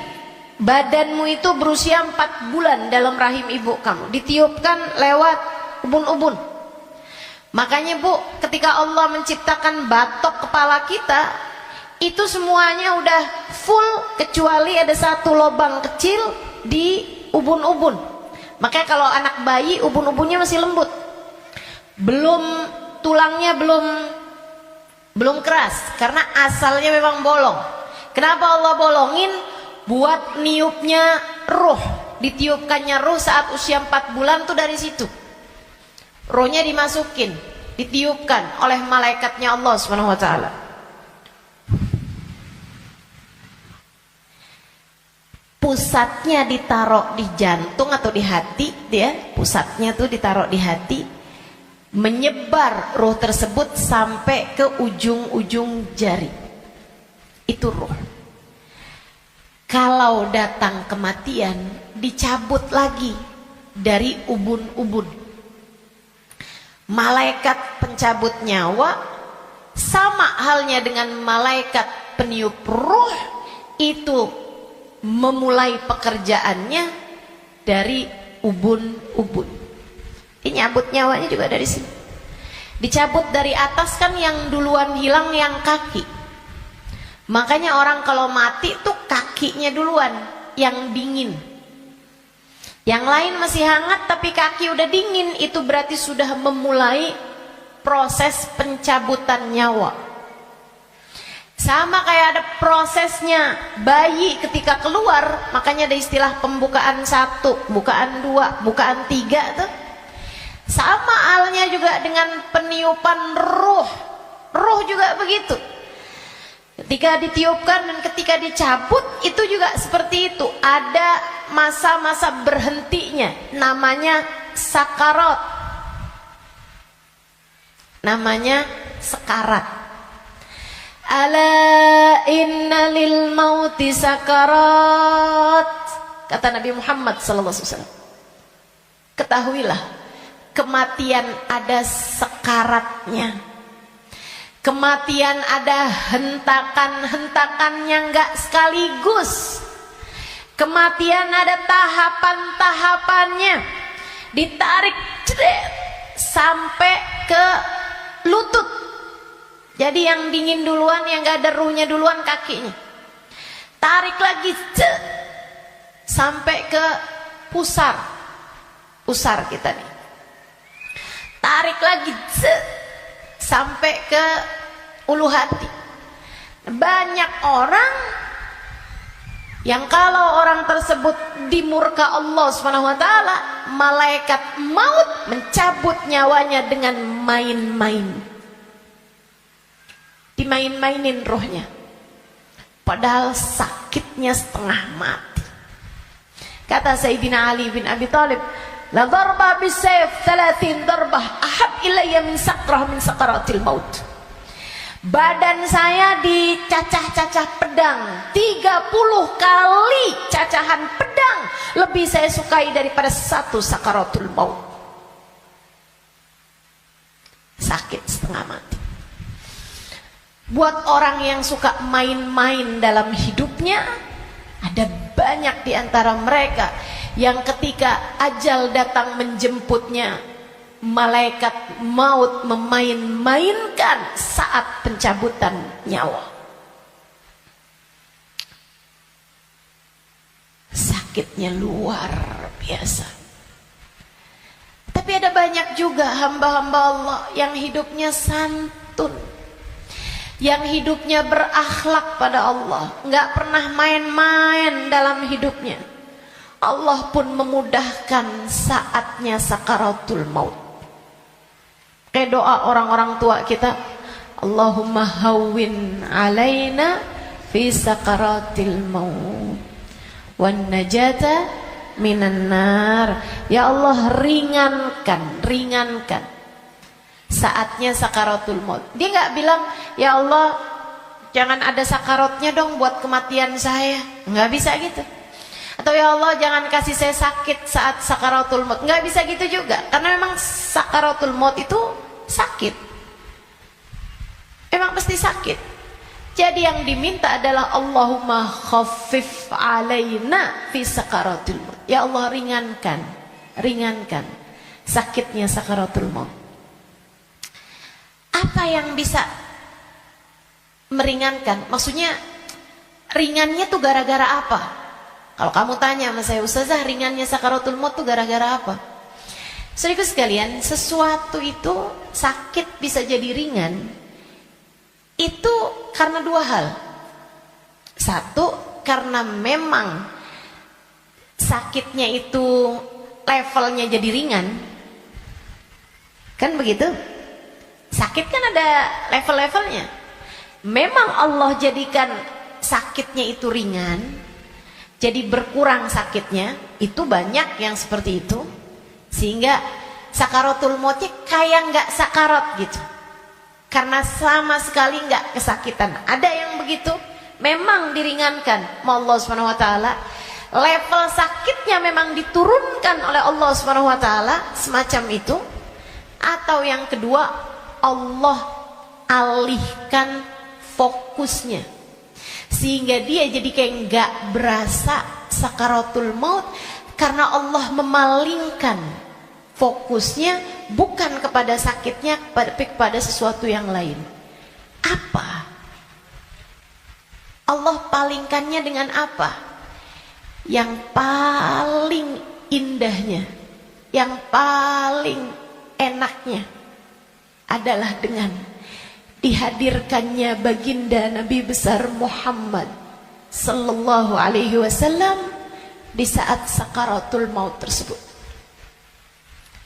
badanmu itu berusia 4 bulan dalam rahim ibu kamu, ditiupkan lewat ubun-ubun. Makanya Bu, ketika Allah menciptakan batok kepala kita, itu semuanya udah full kecuali ada satu lubang kecil di ubun-ubun. Makanya kalau anak bayi ubun-ubunnya masih lembut, tulangnya belum keras, karena asalnya memang bolong. Kenapa Allah bolongin? Buat niupnya ruh, ditiupkannya ruh saat usia 4 bulan tuh dari situ. Rohnya dimasukin, ditiupkan oleh malaikatnya Allah Subhanahu wa taala. Pusatnya ditaruh di jantung atau di hati, dia pusatnya tuh ditaruh di hati. menyebar ruh tersebut sampai ke ujung-ujung jari. Itu ruh. Kalau datang kematian, dicabut lagi dari ubun-ubun. Malaikat pencabut nyawa sama halnya dengan malaikat peniup ruh, itu memulai pekerjaannya dari ubun-ubun. Ini nyabut nyawanya juga dari sini. Dicabut dari atas kan yang duluan hilang yang kaki. Makanya orang kalau mati tuh kakinya duluan yang dingin. Yang lain masih hangat tapi kaki udah dingin, itu berarti sudah memulai proses pencabutan nyawa. Sama kayak ada prosesnya bayi ketika keluar, makanya ada istilah pembukaan 1, bukaan 2, bukaan 3 tuh. Sama halnya juga dengan peniupan ruh. Ruh juga begitu. Ketika ditiupkan dan ketika dicabut itu juga seperti itu. Ada masa-masa berhentinya, namanya sakarat. Namanya sekarat. Ala inna lil mauti sakarat, kata Nabi Muhammad SAW. Ketahuilah, kematian ada sekaratnya. Kematian ada hentakan-hentakannya, enggak sekaligus. Kematian ada tahapan-tahapannya. Ditarik cedek sampai ke lutut. Jadi yang dingin duluan, yang enggak ada ruhnya duluan kakinya. Tarik lagi cedek sampai ke pusar. Pusar kita nih. Tarik lagi cedek sampai ke ulu hati. Banyak orang yang kalau orang tersebut dimurka Allah SWT, malaikat maut mencabut nyawanya dengan main-main. Dimain-mainin rohnya, padahal sakitnya setengah mati. Kata Sayyidina Ali bin Abi Thalib, la darba bisayf 30 darbah ahab ilayya min sakrah min sakaratil maut. Badan saya dicacah-cacah pedang 30 kali cacahan pedang lebih saya sukai daripada satu sakaratul maut. Sakit setengah mati. Buat orang yang suka main-main dalam hidupnya, ada banyak di antara mereka yang ketika ajal datang menjemputnya, malaikat maut memain-mainkan saat pencabutan nyawa. Sakitnya luar biasa. Tapi ada banyak juga hamba-hamba Allah yang hidupnya santun, yang hidupnya berakhlak pada Allah, nggak pernah main-main dalam hidupnya. Allah pun memudahkan saatnya sakaratul maut. Kayak doa orang-orang tua kita, Allahumma hawwin alaina fi sakaratil maut wan najata minan nar. Ya Allah, ringankan saatnya sakaratul maut. Dia nggak bilang, ya Allah jangan ada sakaratnya dong buat kematian saya. Nggak bisa gitu. Atau ya Allah jangan kasih saya sakit saat sakaratul maut. Nggak bisa gitu juga. Karena memang sakaratul maut itu sakit. Memang pasti sakit. Jadi yang diminta adalah Allahumma khaffif alaina fi sakaratul maut. Ya Allah ringankan sakitnya sakaratul maut. Apa yang bisa meringankan? Maksudnya ringannya tuh gara-gara apa? Kalau kamu tanya sama saya, Ustazah, ringannya sakaratul maut tuh gara-gara apa? Saudaraku sekalian, sesuatu itu sakit bisa jadi ringan itu karena dua hal. Satu, karena memang sakitnya itu levelnya jadi ringan. Kan begitu? Sakit kan ada level-levelnya. Memang Allah jadikan sakitnya itu ringan, jadi berkurang sakitnya. Itu banyak yang seperti itu. Sehingga sakaratul mautnya kayak nggak sakarat gitu, karena sama sekali nggak kesakitan. Ada yang begitu, memang diringankan sama Allah Subhanahu Wa Taala, level sakitnya memang diturunkan oleh Allah Subhanahu Wa Taala semacam itu. Atau yang kedua, Allah alihkan fokusnya sehingga dia jadi kayak nggak berasa sakaratul maut, karena Allah memalingkan fokusnya bukan kepada sakitnya, tapi kepada sesuatu yang lain. Apa? Allah palingkannya dengan apa? Yang paling indahnya, yang paling enaknya adalah dengan dihadirkannya baginda Nabi besar Muhammad sallallahu alaihi wasallam di saat sakaratul maut tersebut.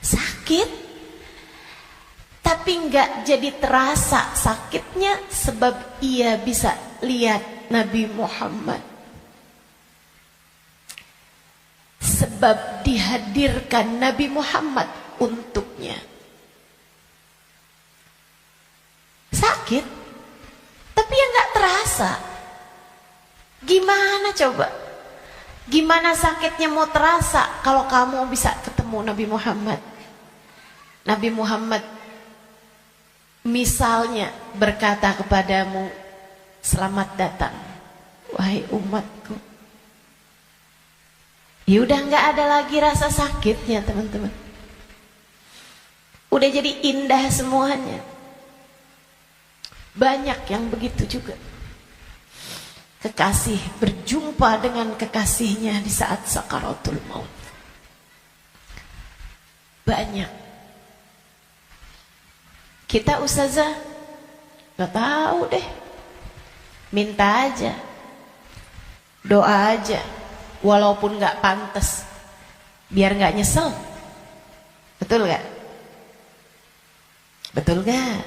Sakit, tapi nggak jadi terasa sakitnya sebab ia bisa lihat Nabi Muhammad. Sebab dihadirkan Nabi Muhammad untuknya. Sakit, tapi ya nggak terasa. Gimana coba? Gimana sakitnya mau terasa kalau kamu bisa ketemu Nabi Muhammad? Nabi Muhammad misalnya berkata kepadamu, selamat datang wahai umatku. Ya udah nggak ada lagi rasa sakitnya teman-teman. Udah jadi indah semuanya. Banyak yang begitu juga. Kekasih berjumpa dengan kekasihnya di saat sakaratul maut. Banyak. Kita ustazah gak tahu deh. Minta aja, doa aja, walaupun gak pantas, biar gak nyesel. Betul gak? Betul gak?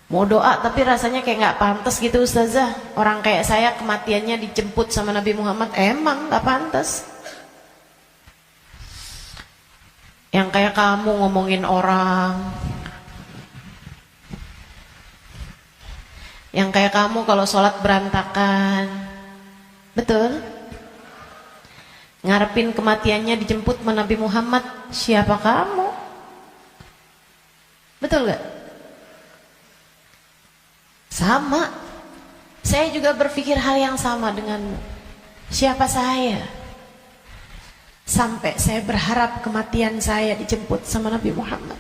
Mau doa tapi rasanya kayak gak pantas gitu ustazah. Orang kayak saya kematiannya dijemput sama Nabi Muhammad, emang gak pantas. Yang kayak kamu ngomongin orang, yang kayak kamu kalau sholat berantakan, betul? Ngarepin kematiannya dijemput sama Nabi Muhammad, siapa kamu? Betul gak? Sama. Saya juga berpikir hal yang sama denganmu. Siapa saya? Sampai saya berharap kematian saya dijemput sama Nabi Muhammad.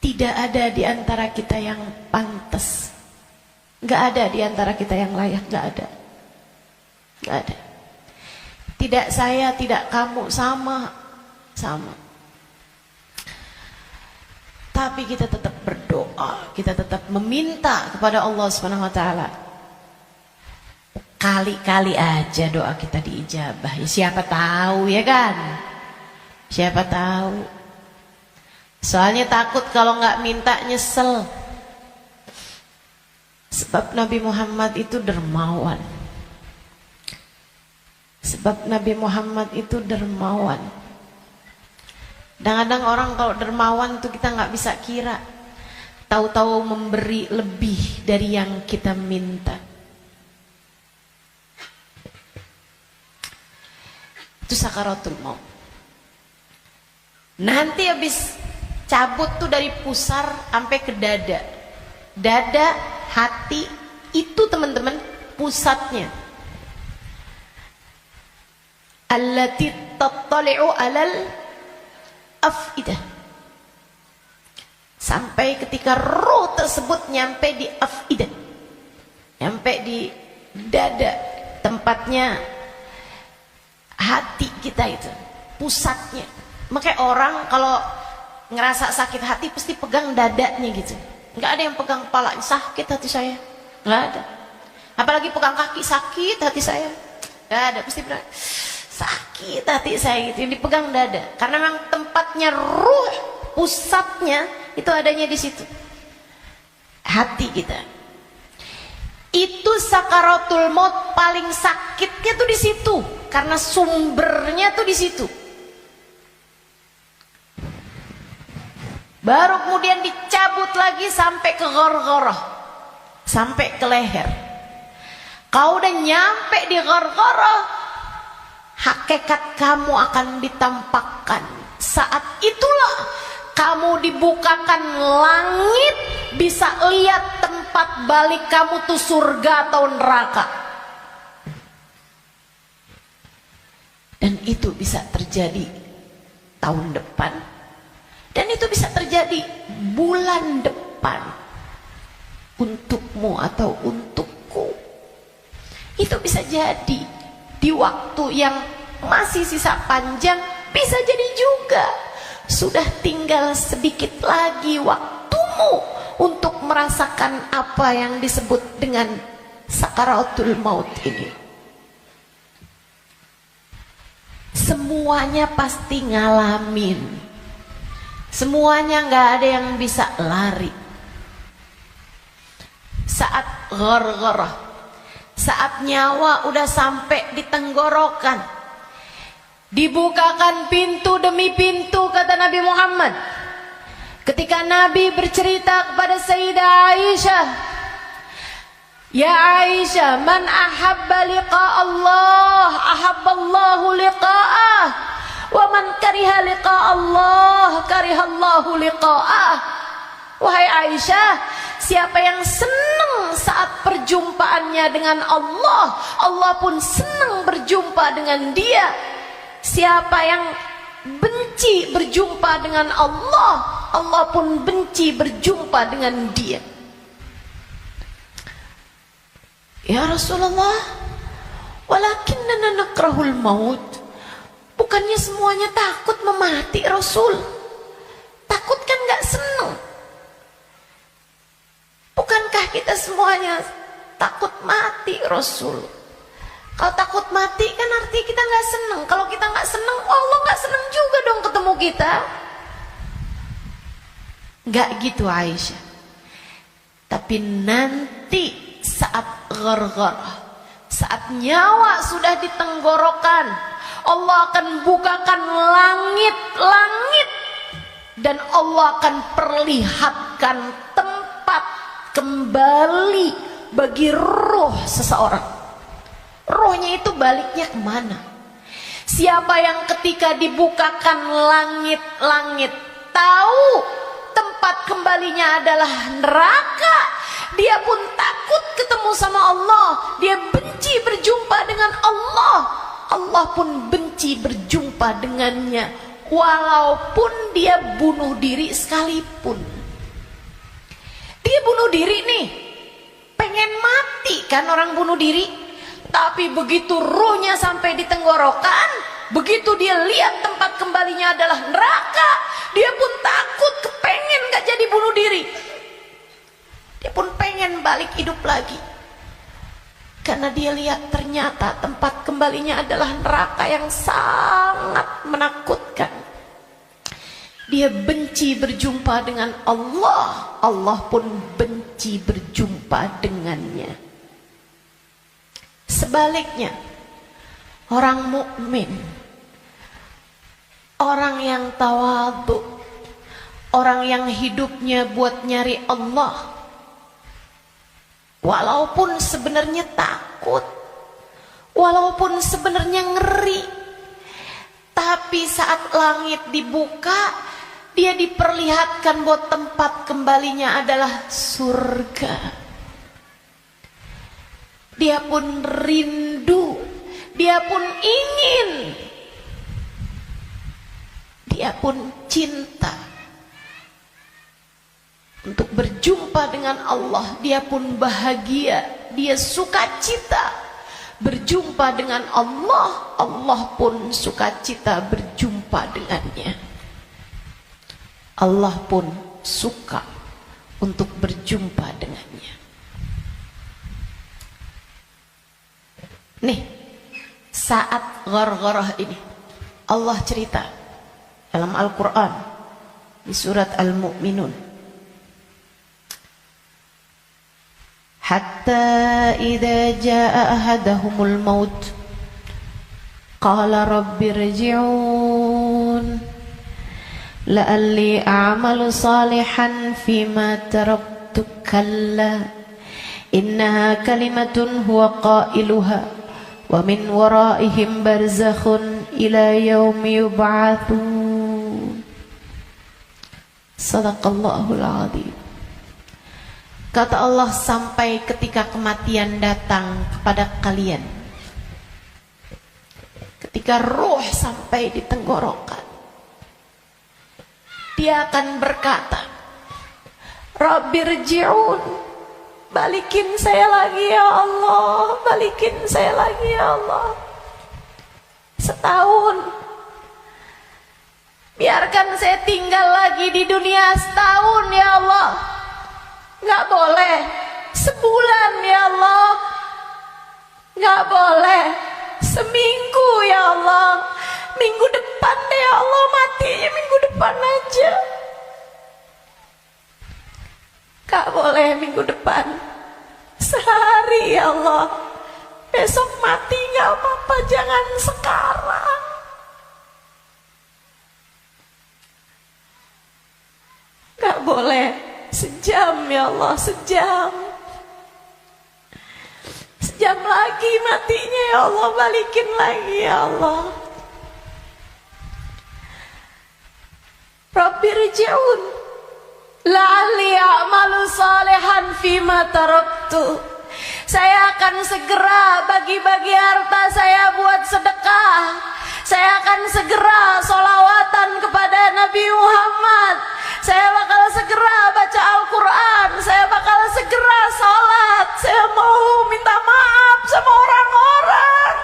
Tidak ada di antara kita yang pantas. Gak ada di antara kita yang layak, gak ada. Gak ada. Tidak saya, tidak kamu, sama. Tapi kita tetap berdoa, kita tetap meminta kepada Allah Subhanahu wa taala. Kali-kali aja doa kita diijabah. Ya, siapa tahu ya kan? Siapa tahu. Soalnya takut kalau nggak minta nyesel. Sebab Nabi Muhammad itu dermawan. Sebab Nabi Muhammad itu dermawan. Kadang-kadang orang kalau dermawan tuh kita nggak bisa kira. Tahu-tahu memberi lebih dari yang kita minta. Itu sakaratul maut. Nanti habis cabut tuh dari pusar sampai ke dada. Dada, hati, itu teman-teman pusatnya. Allati tattali'u alal afidah. Sampai ketika roh tersebut nyampe di afidah, nyampe di dada, tempatnya hati kita itu, pusatnya. Makanya orang kalau ngerasa sakit hati pasti pegang dadanya gitu. Nggak ada yang pegang kepala, sakit hati saya, nggak ada. Apalagi pegang kaki, sakit hati saya, nggak ada. Pasti berat, sakit hati saya gitu. Yang dipegang dada, karena memang tempatnya ruh, pusatnya itu adanya di situ, hati kita. Itu sakaratul maut paling sakitnya tuh di situ, karena sumbernya tuh di situ. Baru kemudian dicabut lagi sampai ke ghargharah, sampai ke leher. Kau udah nyampe di ghargharah, hakikat kamu akan ditampakkan. Saat itulah kamu dibukakan langit, bisa lihat tempat balik kamu tuh surga atau neraka. Dan itu bisa terjadi tahun depan, dan itu bisa terjadi bulan depan, untukmu atau untukku. Itu bisa jadi di waktu yang masih sisa panjang, bisa jadi juga sudah tinggal sedikit lagi waktumu untuk merasakan apa yang disebut dengan sakaratul maut ini. Semuanya pasti ngalamin, semuanya nggak ada yang bisa lari. Saat ghargharah, saat nyawa udah sampai di tenggorokan, dibukakan pintu demi pintu, kata Nabi Muhammad. Ketika Nabi bercerita kepada Sayyidah Aisyah, ya Aisyah, man ahabba liqa Allah, ahabballahu liqa'ah, wa man kariha liqa Allah, karihallahu liqa'ah. Wahai Aisyah, siapa yang senang saat perjumpaannya dengan Allah, Allah pun senang berjumpa dengan dia. Siapa yang benci berjumpa dengan Allah, Allah pun benci berjumpa dengan dia. Ya Rasulullah, walakinnana nakrahul maut. Bukannya semuanya takut memati, Rasul? Takut kan gak senang? Bukankah kita semuanya takut mati, Rasul? Kalau takut mati kan artinya kita gak senang. Kalau kita gak senang, Allah gak senang juga dong ketemu kita. Gak gitu Aisyah. Tapi nanti saat ghargharah, saat nyawa sudah di tenggorokan, Allah akan bukakan langit-langit, dan Allah akan perlihatkan tempat kembali bagi roh seseorang. Rohnya itu baliknya kemana? Siapa yang ketika dibukakan langit-langit tahu tempat kembalinya adalah neraka, dia pun takut ketemu sama Allah, dia benci berjumpa dengan Allah, Allah pun benci berjumpa dengannya, walaupun dia bunuh diri sekalipun. Dia bunuh diri nih, pengen mati kan orang bunuh diri, tapi begitu ruhnya sampai di tenggorokan, begitu dia lihat tempat kembalinya adalah neraka, dia pun takut, kepengen gak jadi bunuh diri. Dia pun pengen balik hidup lagi, karena dia lihat ternyata tempat kembalinya adalah neraka yang sangat menakutkan. Dia benci berjumpa dengan Allah, Allah pun benci berjumpa dengannya. Sebaliknya, orang mukmin, orang yang tawadhu, orang yang hidupnya buat nyari Allah, walaupun sebenarnya takut, walaupun sebenarnya ngeri, tapi saat langit dibuka, dia diperlihatkan bahwa tempat kembalinya adalah surga. Dia pun rindu, dia pun ingin, dia pun cinta untuk berjumpa dengan Allah. Dia pun bahagia, dia sukacita berjumpa dengan Allah, Allah pun sukacita berjumpa dengannya. Allah pun suka untuk berjumpa dengannya. Nih, saat ghargharah ini Allah cerita dalam Al-Quran di surat Al-Mu'minun, hatta idza jaa ahadahumul maut qala rabbi irji'un la'alli a'malu salihan fima taraktu kalla innaha kalimatun huwa qailuha wa min waraihim barzakhun ila yaumi yub'atsun. Sadaqallahul azim. Kata Allah, sampai ketika kematian datang kepada kalian, ketika ruh sampai di tenggorokan, dia akan berkata, Rabbirji'un, balikin saya lagi ya Allah, balikin saya lagi ya Allah. Setahun, biarkan saya tinggal lagi di dunia setahun ya Allah. Nggak boleh sebulan ya Allah, nggak boleh seminggu ya Allah. Minggu depan deh ya Allah, matinya minggu depan aja. Nggak boleh minggu depan, sehari ya Allah. Besok mati nggak apa-apa, jangan sekarang. Nggak boleh sejam ya Allah, sejam. Sejam lagi matinya ya Allah, balikin lagi ya Allah. Rabbirji'un la'alli a'malu salihan fima taraktu. Saya akan segera bagi-bagi harta saya buat sedekah. Saya akan segera sholawatan kepada Nabi Muhammad. Saya bakal segera baca Al-Quran. Saya bakal segera sholat. Saya mau minta maaf sama orang-orang.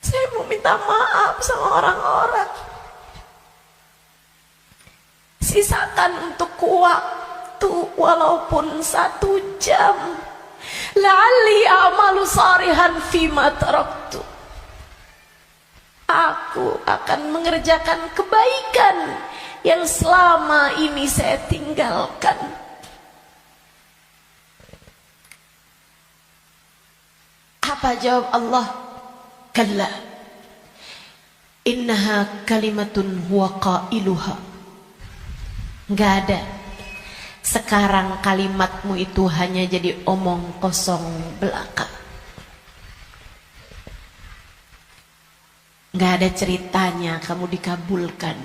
Saya mau minta maaf sama orang-orang. Sisakan untuk waktu walaupun 1 jam. La'alli a'malu salihan fima taraktu. Aku akan mengerjakan kebaikan yang selama ini saya tinggalkan. Apa jawab Allah? Kalla innaha kalimatun huwa qailuha. Enggak ada. Sekarang kalimatmu itu hanya jadi omong kosong belaka. Enggak ada ceritanya kamu dikabulkan.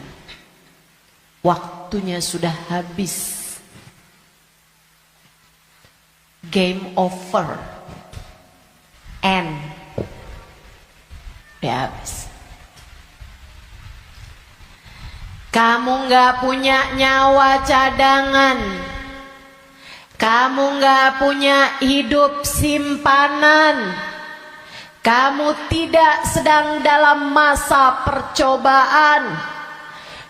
Waktunya sudah habis. Game over. End. Udah habis. Kamu nggak punya nyawa cadangan. Kamu nggak punya hidup simpanan. Kamu tidak sedang dalam masa percobaan.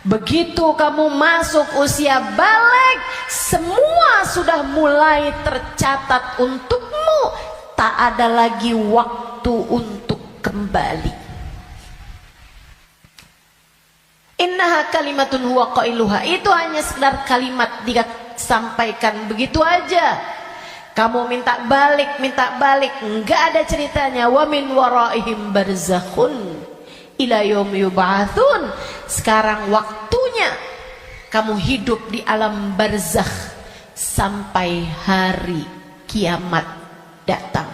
Begitu kamu masuk usia balik, semua sudah mulai tercatat untukmu. Tak ada lagi waktu untuk kembali. Innaha kalimatun huwa qailuha. Itu hanya sekedar kalimat disampaikan begitu aja. Kamu minta balik, enggak ada ceritanya. Wa min waraihim barzakhun ila yaumi yub'atsun. Sekarang waktunya kamu hidup di alam barzakh sampai hari kiamat datang.